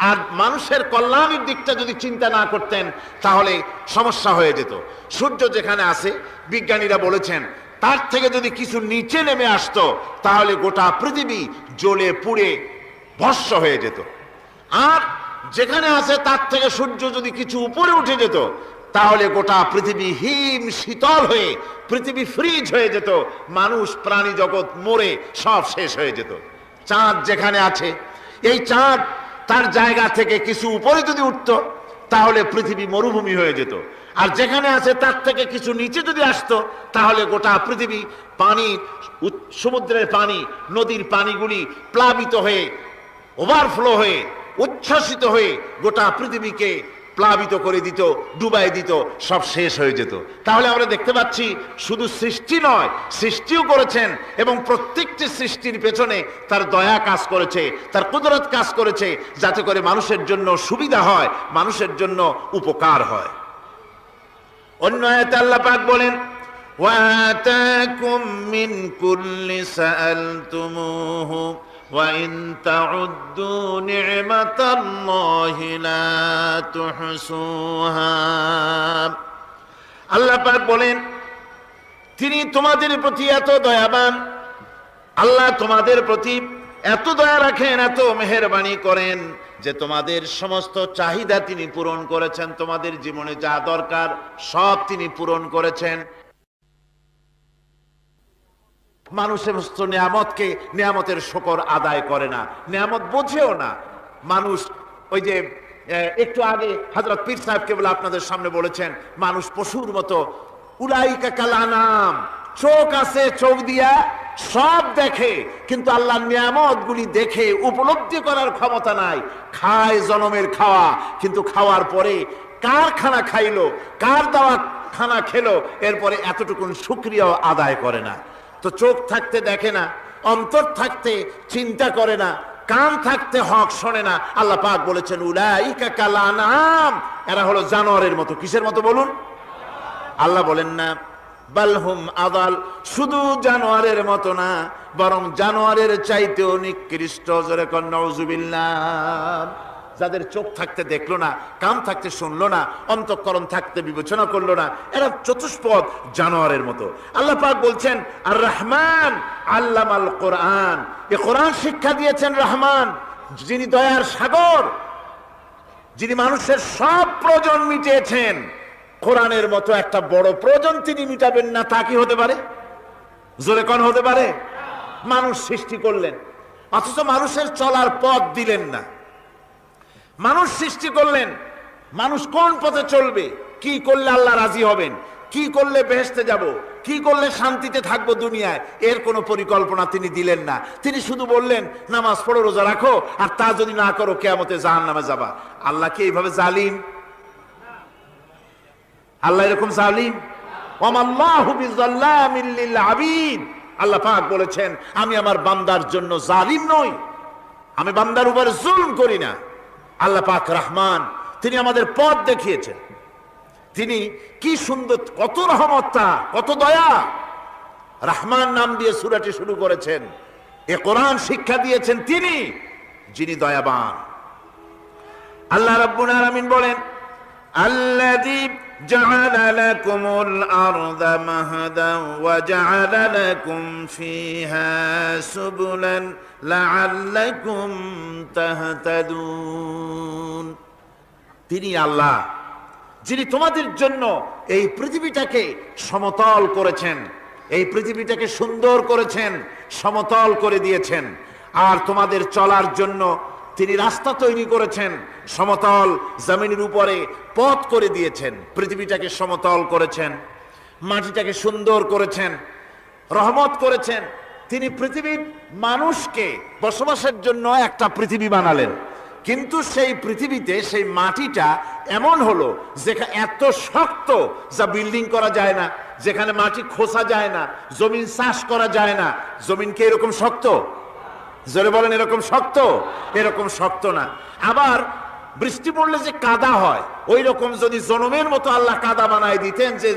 আর মানুষের কল্যাণের দিকটা যদি চিন্তা না করতেন, তাহলে সমস্যা হয়ে যেত। সূর্য যেখানে আছে, বিজ্ঞানীরা বলেছেন, তার থেকে যদি কিছু নিচে নেমে আসতো, তাহলে গোটা পৃথিবী জ্বলে পুড়ে ভস্ম হয়ে যেত। আর যেখানে আছে তার থেকে সূর্য যদি কিছু উপরে উঠে যেত, তাহলে গোটা পৃথিবী হিম শীতল হয়ে, পৃথিবী ফ্রিজ হয়ে যেত, মানুষ প্রাণী জগৎ মরে সব শেষ হয়ে যেত। চাঁদ যেখানে আছে, এই চাঁদ তার জায়গা থেকে কিছু উপরে যদি উঠত, তাহলে পৃথিবী মরুভূমি হয়ে যেত। আর যেখানে আছে তার থেকে কিছু নিচে যদি আসতো, তাহলে গোটা পৃথিবী পানি, সমুদ্রের পানি, নদীর পানিগুলি প্লাবিত হয়ে, ওভারফ্লো হয়ে, উচ্ছ্বসিত হয়ে গোটা পৃথিবীকে প্লাবিত করে দিত, ডুবাই দিত, সব শেষ হয়ে যেত। তাহলে আমরা দেখতে পাচ্ছি, শুধু সৃষ্টি নয়, সৃষ্টিও করেছেন এবং প্রত্যেকটি সৃষ্টির পেছনে তার দয়া কাজ করেছে, তার কুদরত কাজ করেছে, যাতে করে মানুষের জন্য সুবিধা হয়, মানুষের জন্য উপকার হয়। অন্য আয়াতে আল্লাহ পাক বলেন, ওয়াতাকুম মিন কুল্লি সাআলতুমুহু وَإِن تَعُدُّوا نِعْمَةَ اللَّهِ لَا تُحْصُوهَا। আল্লাহ পাক বলেন, তিনি তোমাদের প্রতি এত দয়াবান, আল্লাহ তোমাদের প্রতি এত দয়া রাখেন, এত মেহেরবানি করেন যে তোমাদের সমস্ত চাহিদা তিনি পূরণ করেছেন। তোমাদের জীবনে যা দরকার সব তিনি পূরণ করেছেন। মানুষ সমস্ত নিয়ামতকে, নিয়ামতের শুকর আদায় করে না, নিয়ামত বোঝেও না। মানুষ ওই যে একটু আগে হযরত পীর সাহেব কেবল আপনাদের সামনে বলেছেন, মানুষ পশুর মতো, উলাইকা কাল আনাম, চোখ আছে, চোখ দিয়া সব দেখে, কিন্তু আল্লাহর নিয়ামতগুলি দেখে উপলব্ধি করার ক্ষমতা নাই। খায় জনমের খাওয়া, কিন্তু খাওয়ার পরে কার খানা খাইলো, কার দেওয়া খানা খেলো, এরপরে এতটুকুন শুকরিয়াও আদায় করে না। তো চোখ থাকতে দেখে না, অন্তর থাকতে চিন্তা করে না, কান থাকতে হক শোনে না। আল্লাহ পাক বলেছেন উলাইকা কাল আনআম, এরা হলো জানোয়ারের মতো। কিসের মতো বলুন? আল্লাহ বলেন না বালহুম আদাল, শুধু জানোয়ারের মতো না, বরং জানোয়ারের চাইতেও নিকৃষ্ট। জোরে কোন নাউজুবিল্লাহ। যাদের চোখ থাকতে দেখলো না, কান থাকতে শুনলো না, অন্তঃকরণ থাকতে বিবেচনা করলো না, এরা চতুষ্পদ জানোয়ারের মতো। আল্লাহ পাক বলছেন আর রহমান আল্লামাল কোরআন, এ কোরআন শিক্ষা দিয়েছেন রহমান, যিনি দয়ার সাগর, যিনি মানুষের সব প্রয়োজন মিটিয়েছেন। কোরআনের মতো একটা বড় প্রয়োজন তিনি মিটাবেন না, তা কি হতে পারে? জোরে কোন হতে পারে? মানুষ সৃষ্টি করলেন, অথচ মানুষের চলার পথ দিলেন না। মানুষ সৃষ্টি করলেন, মানুষ কোন পথে চলবে, কি করলে আল্লাহ রাজি হবেন, কি করলে বেহেশতে যাব, কি করলে শান্তিতে থাকবো দুনিয়ায়, এর কোনো পরিকল্পনা তিনি দিলেন না। তিনি শুধু বললেন নামাজ পড়ো, রোজা রাখো, আর তা যদি না করো কিয়ামতে জাহান্নামে যাবা। আল্লাহ কি এইভাবে জালিম? আল্লাহ এরকম জালিম? ওয়ামাল্লাহু বিযাল্লামিল লিল আবিদ। আল্লাহ পাক বলেছেন আমি আমার বান্দার জন্য জালিম নই, আমি বান্দার উপর জুলম করি না। আল্লাহ পাক রহমান, তিনি আমাদের পথ দেখিয়েছেন। তিনি কি সুন্দর, কত রহমতটা, কত দয়া। রহমান নাম দিয়ে সূরাটি শুরু করেছেন। এ কোরআন শিক্ষা দিয়েছেন তিনি, যিনি দয়াবান। আল্লাহ রাব্বুল আলামিন বলেন আল্লাযী জাআলা লাকুমুল আরদা মাহাদান ওয়া জাআলা লাকুম ফীহা সুবুলান লাআল্লাকুম তাহতাদুন। তিনি আল্লাহ যিনি তোমাদের জন্য এই পৃথিবীটাকে সমতল করেছেন, এই পৃথিবীটাকে সুন্দর করেছেন, সমতল করে দিয়েছেন। আর তোমাদের চলার জন্য তিনি রাস্তা তৈরি করেছেন, সমতল জমিনের উপরে পথ করে দিয়েছেন। পৃথিবীটাকে সমতল করেছেন, মাটিটাকে সুন্দর করেছেন, রহমত করেছেন। তিনি পৃথিবীর মানুষকে বসবাসের জন্য একটা পৃথিবী বানালেন, কিন্তু সেই পৃথিবীতে সেই মাটিটা এমন হলো যেখানে এত শক্ত যা বিল্ডিং করা যায় না, যেখানে মাটি খোসা যায় না, জমিন চাষ করা যায় না। জমিন কি এরকম শক্ত? জোরে বলেন, এরকম শক্ত? এরকম শক্ত না। আবার বৃষ্টি পড়লে যে কাদা হয়, ওই রকম যদি জনমের মতো আল্লাহ কাদা বানায় দিতেন যে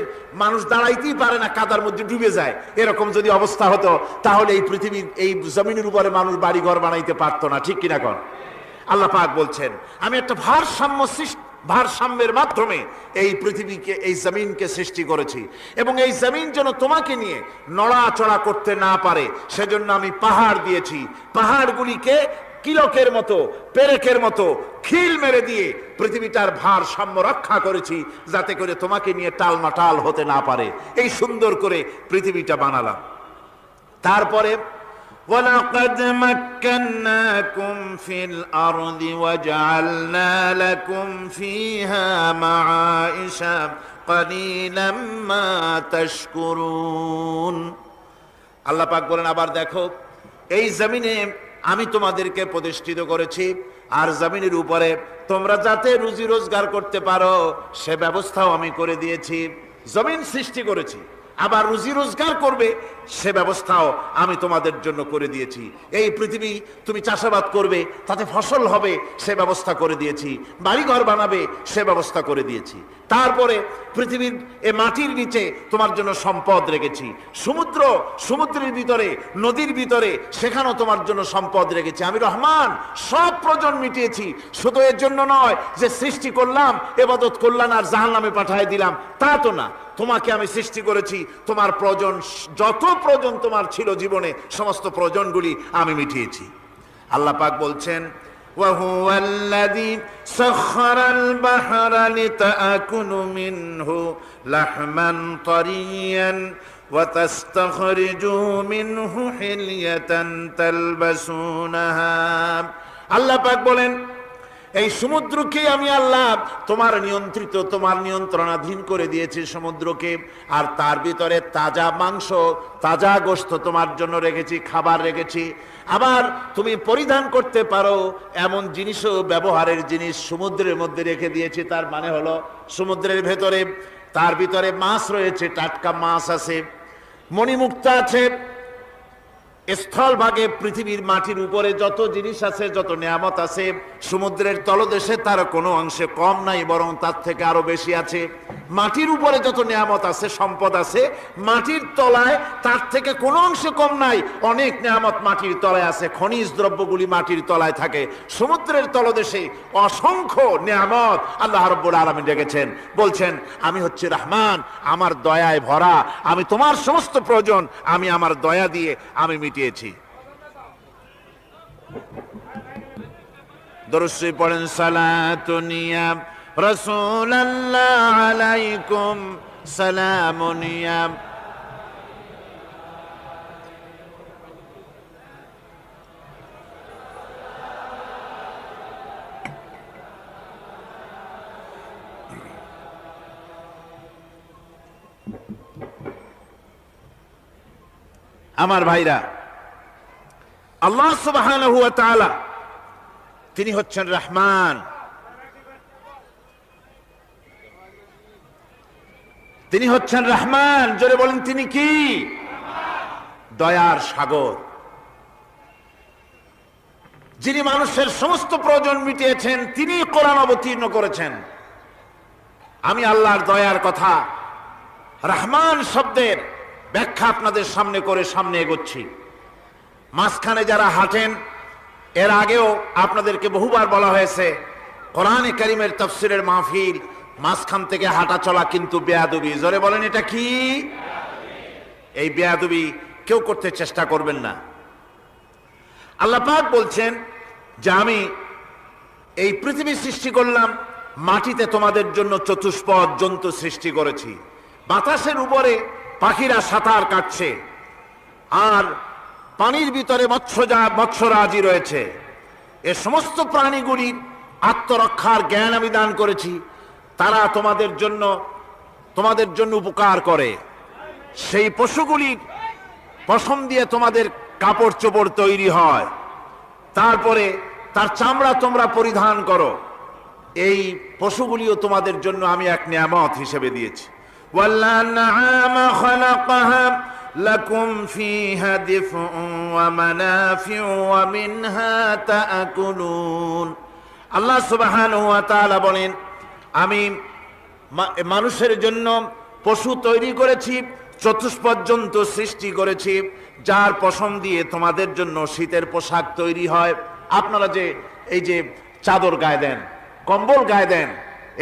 মানুষ দাঁড়াইতেই পারে না, কাদার মধ্যে ডুবে যায়, এরকম যদি অবস্থা হতো, তাহলে এই পৃথিবীর এই জমিনের উপরে মানুষ বাড়ি ঘর বানাইতে পারতো না। ঠিক কিনা কন? আল্লাহ পাক বলছেন আমি একটা ভারসাম্যের মাধ্যমে এই পৃথিবীকে, এই জমিনকে সৃষ্টি করেছি, এবং এই জমিন যেন তোমাকে নিয়ে নড়াচড়া করতে না পারে সেজন্য আমি পাহাড় দিয়েছি। পাহাড়গুলিকে কিলকের মতো, পেরেকের মতো খিল মেরে দিয়ে পৃথিবীটার ভারসাম্য রক্ষা করেছি, যাতে করে তোমাকে নিয়ে টালমাটাল হতে না পারে। এই সুন্দর করে পৃথিবীটা বানালাম। তারপরে وَلَقَدْ مَكَّنَّاكُمْ فِي الْأَرْضِ وَجَعَلْنَا لَكُمْ فِيهَا مَعَائِشَ قَلِيلًا مَا تَشْكُرُونَ। আল্লাহ পাক বলেন আবার দেখো, এই জমিনে আমি তোমাদেরকে প্রতিষ্ঠিত করেছি, আর জমিনের উপরে তোমরা যাতে রুজি রোজগার করতে পারো সে ব্যবস্থাও আমি করে দিয়েছি। জমিন সৃষ্টি করেছি, আবার রুজি রোজগার করবে সে ব্যবস্থাও আমি তোমাদের জন্য করে দিয়েছি। এই পৃথিবী তুমি চাষাবাদ করবে, তাতে ফসল হবে সে ব্যবস্থা করে দিয়েছি, বাড়িঘর বানাবে সে ব্যবস্থা করে দিয়েছি। তারপরে পৃথিবীর এ মাটির নিচে তোমার জন্য সম্পদ রেখেছি, সমুদ্রের ভিতরে, নদীর ভিতরে, সেখানেও তোমার জন্য সম্পদ রেখেছি। আমি রহমান, সব প্রয়োজন মিটিয়েছি। শুধু এর জন্য নয় যে সৃষ্টি করলাম, ইবাদত করলাম আর জাহান্নামে পাঠিয়ে দিলাম, তা তো না। তোমাকে আমি সৃষ্টি করেছি, তোমার প্রয়োজন, যত প্রয়োজন তোমার ছিল জীবনে, সমস্ত প্রয়োজনগুলি আমি মিটিয়েছি। আল্লাহ পাক বলছেন وَهُوَ الَّذِي سَخَّرَ الْبَحْرَ لِتَأْكُلُوا مِنْهُ لَحْمًا طَرِيًّا وَتَسْتَخْرِجُوا مِنْهُ حِلْيَةً تَلْبَسُونَهَا। আল্লাহ পাক বলেন এই সমুদ্রকে আমি আল্লাহ তোমার নিয়ন্ত্রিত, তোমার নিয়ন্ত্রণাধীন করে দিয়েছি সমুদ্রকে। আর তার ভিতরে তাজা মাংস, তাজা গোশত তোমার জন্য রেখেছি, খাবার রেখেছি। আবার তুমি পরিধান করতে পারো এমন জিনিসও, ব্যবহারের জিনিস সমুদ্রের মধ্যে রেখে দিয়েছি। তার মানে হলো সমুদ্রের ভেতরে, তার ভিতরে মাছ রয়েছে, টাটকা মাছ আছে, মণিমুক্তা আছে। স্থলভাগে পৃথিবীর মাটির উপরে যত জিনিস আছে, যত নিয়ামত আছে, সমুদ্রের তলদেশে তার কোনো অংশে কম নাই, বরং তার থেকে আরো বেশি আছে। মাটির উপরে যত নিয়ামত আছে, সম্পদ আছে, মাটির তলায় তার থেকে কোনো অংশে কম নাই। অনেক নিয়ামত মাটির তলায় আছে, খনিজ দ্রব্যগুলি মাটির তলায় থাকে। সমুদ্রের তলদেশে অসংখ্য নিয়ামত আল্লাহ রাব্বুল আলামিন রেখেছেন। বলছেন আমি হচ্ছে রহমান, আমার দয়ায় ভরা, আমি তোমার সমস্ত প্রয়োজন আমি আমার দয়া দিয়ে আমি মিটিয়েছি। দরুদ শরীফ পড়েন, সালাতুন ইয়া রাসূলুল্লাহ আলাইকুম সালামুন ইয়া। আমার ভাইরা, আল্লাহ সুবহানাহু ওয়া তাআলা তিনি হচ্ছেন রহমান, তিনি হচ্ছেন রহমান। জোরে বলেন তিনি কি? দয়ার সাগর, যিনি মানুষের সমস্ত প্রয়োজন মিটিয়েছেন, তিনি কোরআন অবতীর্ণ করেছেন। আমি আল্লাহর দয়ার কথা, রহমান শব্দের ব্যাখ্যা আপনাদের সামনে করে সামনে এগোচ্ছি। মাঝখানে যারা হাঁটেন, এর আগেও আপনাদেরকে বহুবার বলা হয়েছে, কোরআনে কারীমের তাফসীরের মাহফিল, মাঝখান থেকে হাঁটা চলা কিন্তু বেয়াদবি। জোরে বলেন এটা কি? এই বেয়াদবি কেউ করতে চেষ্টা করবেন না। আল্লাহ পাক বলছেন যে আমি এই পৃথিবী সৃষ্টি করলাম, মাটিতে তোমাদের জন্য চতুষ্পদ জন্তু সৃষ্টি করেছি, বাতাসের উপরে পাখিরা সাঁতার কাটছে, আর পানির ভিতরে মৎস্যরাজি রয়েছে। এ সমস্ত প্রাণীগুলির আত্মরক্ষার জ্ঞান আমি দান করেছি, তারা তোমাদের জন্য উপকার করে। সেই পশুগুলির পশম দিয়ে তোমাদের কাপড় চোপড় তৈরি হয়, তারপরে তার চামড়া তোমরা পরিধান করো। এই পশুগুলিও তোমাদের জন্য আমি এক নিয়ামত হিসেবে দিয়েছি। والأنعام خلقها لكم فيها دفء ومنافع ومنها تأكلون। আল্লাহ সুবহানাহু ওয়া তাআলা বলেন আমি মানুষের জন্য পশু তৈরি করেছি, চতুষ্পদ জন্তু সৃষ্টি করেছি, যার পশম দিয়ে তোমাদের জন্য শীতের পোশাক তৈরি হয়। আপনারা যে এই যে চাদর গায়ে দেন, কম্বল গায়ে দেন,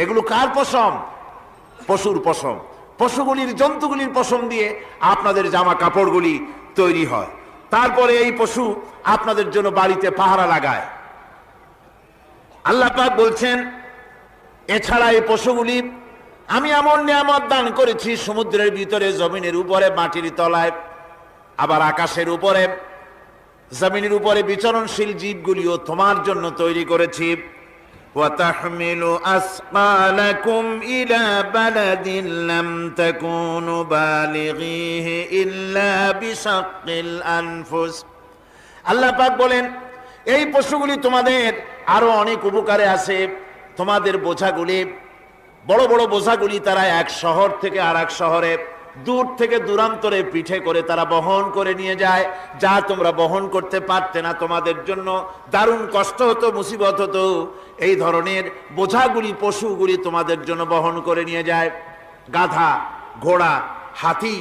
এগুলো কার পশম? পশুর পশম। পশুগুলির, জন্তুগুলির পশম দিয়ে আপনাদের জামা কাপড়গুলি তৈরি হয়। তারপরে এই পশু আপনাদের জন্য বাড়িতে পাহারা লাগায়। আল্লাহ পাক বলছেন এছাড়া এই পশুগুলি আমি এমন নিয়ামত দান করেছি, সমুদ্রের ভিতরে, জমিনের উপরে, মাটির তলায়, আবার আকাশের উপরে, জমিনের উপরে বিচরণশীল জীবগুলিও তোমার জন্য তৈরি করেছি। وَتَحْمِلُ أَثْقَالَكُمْ إِلَى بَلَدٍ لَمْ تَكُونُوا بَالِغِيهِ إِلَّا بِشَقِّ الْأَنفُسِ। আল্লাহ পাক বলেন এই পশুগুলি তোমাদের আরো অনেক উপকারে আছে। তোমাদের বোঝাগুলি, বড় বড় বোঝাগুলি তারা এক শহর থেকে আর এক শহরে, দূর থেকে দূরান্তরে পিঠে করে তারা বহন করে নিয়ে যায়, যা তোমরা বহন করতে পারতে না। তোমাদের জন্য দারুণ কষ্ট হতো, মুসিবত হতো। এই ধরনের বোঝাগুলি, পশুগুলি তোমাদের জন্য বহন করে নিয়ে যায়। গাধা, ঘোড়া, হাতি,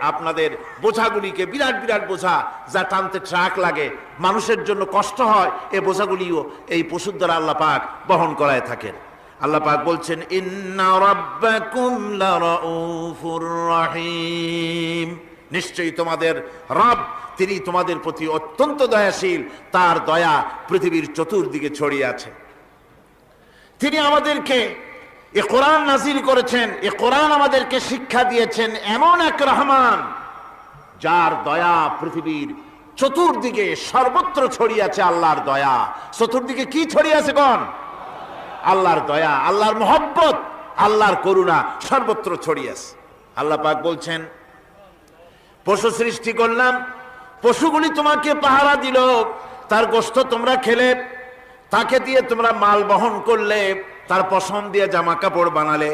আপনাদের বোঝাগুলিকে, বিরাট বিরাট বোঝা যা টানতে ট্রাক লাগে, মানুষের জন্য কষ্ট হয়, এই বোঝাগুলিও এই পশুর দ্বারা আল্লাহ পাক বহন করায় থাকেন। আল্লাহ পাক বলছেন ইন্না রাব্বাকুম লারাউফুর রহিম, নিশ্চয়ই তোমাদের রব তিনি তোমাদের প্রতি অত্যন্ত দয়াশীল, তার দয়া পৃথিবীর চতুর্দিকে ছড়িয়ে আছে। তিনি আমাদেরকে এ কোরআন নাজিল করেছেন, এ কোরআন আমাদেরকে শিক্ষা দিয়েছেন এমন এক রহমান যার দয়া পৃথিবীর চতুর্দিকে সর্বত্র ছড়িয়ে আছে আল্লাহর দয়া। চতুর্দিকে কি ছড়িয়ে আছে কোন? আল্লাহর দয়া, আল্লাহর মহব্বত, আল্লাহর করুণা সর্বত্র ছড়িয়ে আছে। আল্লাহ পাক বলছেন, পশু সৃষ্টি করলাম, পশুগুলি তোমাকে পাহারা দিল, তার গোশত তোমরা খেলে, তাকে দিয়ে তোমরা মাল বহন করলে, তার পশম দিয়ে জামা কাপড় বানালে।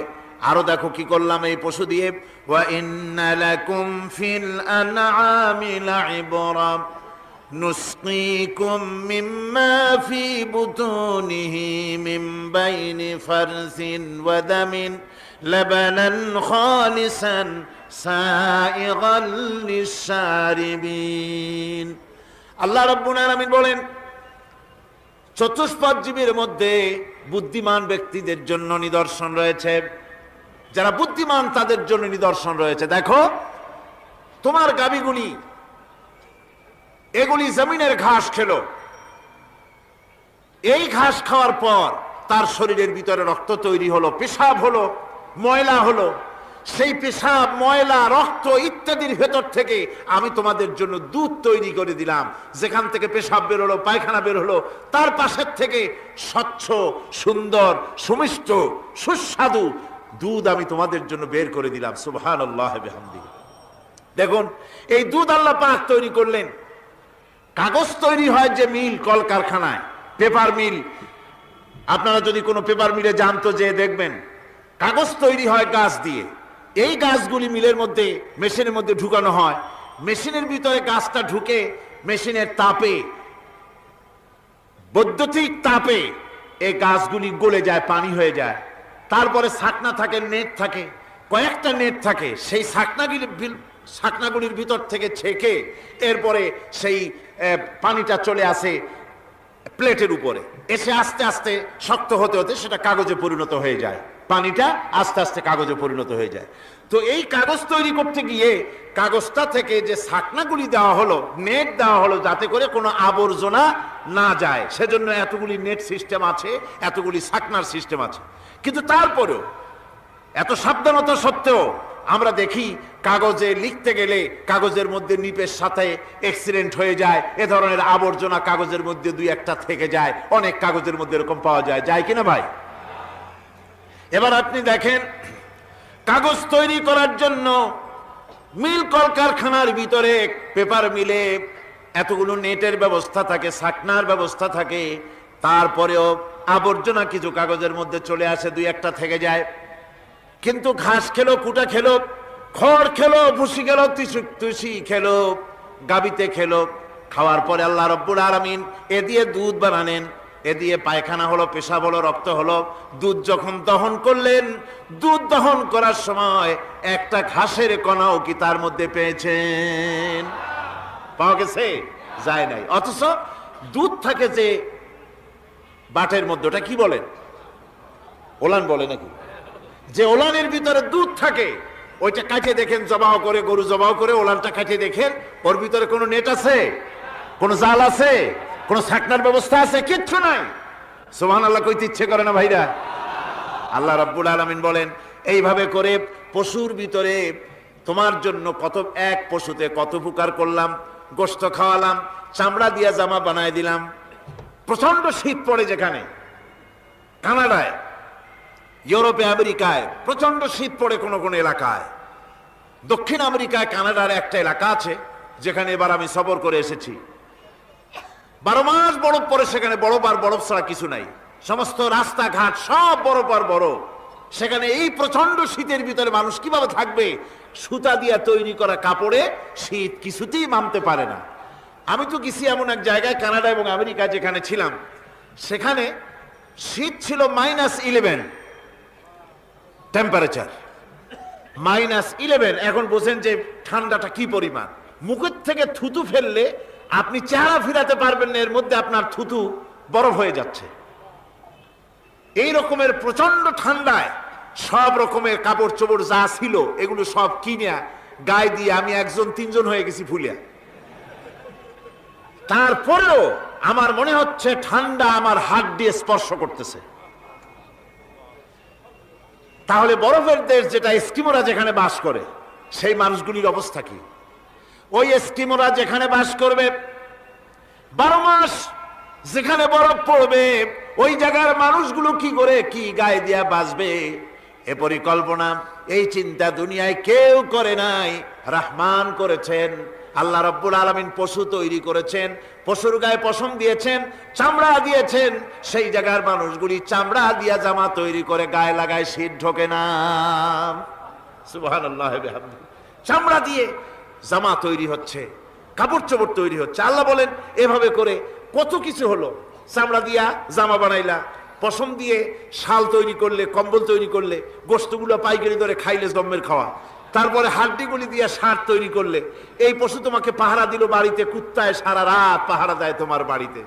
আরো দেখো কি করলাম এই পশু দিয়ে, ওয়া ইন্না লাকুম ফিল আনআমি লাইবরা নুসকিকুম মিম্মা ফি বুতুনিহি মিন বাইনি ফারসিন ওয়া দামিন লাবানান খালিসান সাইগাল লিশারিবিন। আল্লাহ রাব্বুল আলামিন বলেন, চতুষ্পদ জীবের মধ্যে বুদ্ধিমান ব্যক্তিদের জন্য নিদর্শন রয়েছে। যারা বুদ্ধিমান তাদের জন্য নিদর্শন রয়েছে। দেখো, তোমার গাভীগুলি এগুলি জমিনের ঘাস খেলো, এই ঘাস খাওয়ার পর তার শরীরের ভিতরে রক্ত তৈরি হলো, পেশাব হলো, ময়লা হলো। সেই পেশাব, ময়লা, রক্ত ইত্যাদির ভেতর থেকে আমি তোমাদের জন্য দুধ তৈরি করে দিলাম। যেখান থেকে পেশাব বের হলো, পায়খানা বের হলো, তার পাশের থেকে স্বচ্ছ, সুন্দর, সুমিষ্ট, সুস্বাদু দুধ আমি তোমাদের জন্য বের করে দিলাম। সুবহানাল্লাহ বিহামদিহি। দেখুন, এই দুধ আল্লাহ পাক তৈরি করলেন। কাগজ তৈরি হয় যে মিল, কলকারখানায়, পেপার মিল। আপনারা যদি কোনো পেপার মিলে যান তো যে দেখবেন কাগজ তৈরি হয় গাছ দিয়ে। এই গাছগুলি মিলের মধ্যে, মেশিনের মধ্যে ঢুকানো হয়। মেশিনের ভিতরে গাছটা ঢুকে মেশিনের তাপে, বৈদ্যুতিক তাপে এই গাছগুলি গলে যায়, পানি হয়ে যায়। তারপরে ছাকনা থাকে, নেট থাকে, কয়েকটা নেট থাকে। সেই ছাকনাগুলির ভিতর থেকে ছেঁকে এরপরে সেই পানিটা চলে আসে প্লেটের উপরে, এসে আস্তে আস্তে শক্ত হতে হতে সেটা কাগজে পরিণত হয়ে যায়। পানিটা আস্তে আস্তে কাগজে পরিণত হয়ে যায়। তো এই কাগজ তৈরি করতে গিয়ে কাগজটা থেকে যে ছাকনাগুলি দেওয়া হলো, নেট দেওয়া হলো, যাতে করে কোনো আবর্জনা না যায়, সেজন্য এতগুলি নেট সিস্টেম আছে, এতগুলি ছাকনার সিস্টেম আছে। কিন্তু তারপরেও, এত সাবধানতা সত্ত্বেও আমরা দেখি কাগজে লিখতে গেলে কাগজের মধ্যে নিপের সাথে অ্যাক্সিডেন্ট হয়ে যায়। এ ধরনের আবর্জনা কাগজের মধ্যে দুই একটা থেকে যায়। অনেক কাগজের মধ্যে এরকম পাওয়া যায়, যায় কিনা ভাই? এবার আপনি দেখেন, কাগজ তৈরি করার জন্য মিল কলকারখানার ভিতরে, পেপার মিলে এতগুলো নেটের ব্যবস্থা থাকে, ছাকনার ব্যবস্থা থাকে। তারপরেও আবর্জনা কিছু কাগজের মধ্যে চলে আসে, দুই একটা থেকে যায়। কিন্তু ঘাস খেলো, কুটা খেলো, খড় খেলো, ভুসি খেলো, তুষি খেলো, গাবিতে খেলো, খাওয়ার পরে আল্লাহ রাব্বুল আলামিন এ দিয়ে দুধ বানালেন। এ দিয়ে পায়খানা হলো, পেশাব হলো, রক্ত হলো। দুধ যখন দহন করলেন, দুধ দহন করার সময় একটা ঘাসের কণাও কি তার মধ্যে পেয়েছেন? পাওয়া গেছে? যায় নাই। অথচ দুধ থাকে যে বাটের মধ্যে, ওটা কি বলেন? ওলান বলে নাকি? যে ওলানের ভিতরে দুধ থাকে, ওইটা কাটে দেখেন, জবাহ করে, গরু জবাহ করে ওলানটা কাটে দেখেন, ওর ভিতরে কোনো নেট আছে? কোনো জাল আছে? কোনো ছাকনার ব্যবস্থা আছে? কিচ্ছু নাই। সুবহানাল্লাহ কইতে ইচ্ছে করে না ভাইরা? আল্লাহ রাব্বুল আলামিন বলেন, এইভাবে করে পশুর ভিতরে তোমার জন্য কত, এক পশুতে কত উপকার করলাম। গোশত খাওয়ালাম, চামড়া দিয়া জামা বানায় দিলাম। প্রচন্ড শীত পড়ে যেখানে, কানাডায়, ইউরোপে, আমেরিকায় প্রচন্ড শীত পড়ে কোন কোন এলাকায়। দক্ষিণ আমেরিকায় কানাডার একটা এলাকা আছে যেখানে এবার আমি সফর করে এসেছি। 12 মাস বরফ পড়ে সেখানে, বরফ আর বরফ ছাড়া কিছু নাই। সমস্ত রাস্তাঘাট সব বরফ আর বরফ। সেখানে এই প্রচন্ড শীতের ভিতরে মানুষ কিভাবে থাকবে? সুতা দিয়া তৈরি করা কাপড়ে শীত কিছুতেই মানতে পারে না। আমি তো গেছি এমন এক জায়গায়, কানাডা এবং আমেরিকা যেখানে ছিলাম, সেখানে শীত ছিল -11 টেম্পারেচার, -11। এখন বোঝেন যে ঠান্ডাটা কি পরিমাণ। মুখের থেকে থুতু ফেললে আপনি চেহারা ফিরাতে পারবেন না, এর মধ্যে আপনার থুতু বরফ হয়ে যাচ্ছে। এই রকমের প্রচন্ড ঠান্ডায় সব রকমের কাপড় চোপড় যা ছিল এগুলো সব কিনে গায়ে দিয়ে আমি 1-3 হয়ে গেছি ফুলিয়া। তারপরেও আমার মনে হচ্ছে ঠান্ডা আমার হাত দিয়ে স্পর্শ করতেছে। তাহলে বরফের দেশ যেটা, এস্কিমোরা যেখানে বাস করে, সেই মানুষগুলির অবস্থা কি? ওই এস্কিমোরা যেখানে বাস করবে 12 মাস যেখানে বরফ পড়বে ওই জায়গার মানুষগুলো কি করে কি গায়ে দিয়া বাঁচবে, এ পরিকল্পনা এই চিন্তা দুনিয়ায় কেউ করে নাই, রহমান করেছেন। আল্লাহ রাব্বুল আলামিন পশু তৈরি করেছেন, পশুর গায়ে পশম দিয়েছেন, চামড়া দিয়েছেন, সেই জায়গার মানুষগুলি চামড়া দিয়া জামা তৈরি করে গায়ে লাগায়, শীত ঢোকে না। সুবহানাল্লাহ বিহামদিহি। চামড়া দিয়ে জামা তৈরি হচ্ছে, কাপড় চোপড় তৈরি হচ্ছে। আল্লাহ বলেন এভাবে করে কত কিছু হলো। চামড়া দিয়া জামা বানাইলা, পশম দিয়ে শাল তৈরি করলে, কম্বল তৈরি করলে, গোশতগুলো পাইকারি দরে খাইলে জম্মের খাওয়া, তারপরে হাড্ডিগুলি দিয়ে সার তৈরি করলে, এই পশু তোমাকে পাহারা দিল বাড়িতে, কুত্তায় সারা রাত পাহারা দেয় তোমার বাড়িতে।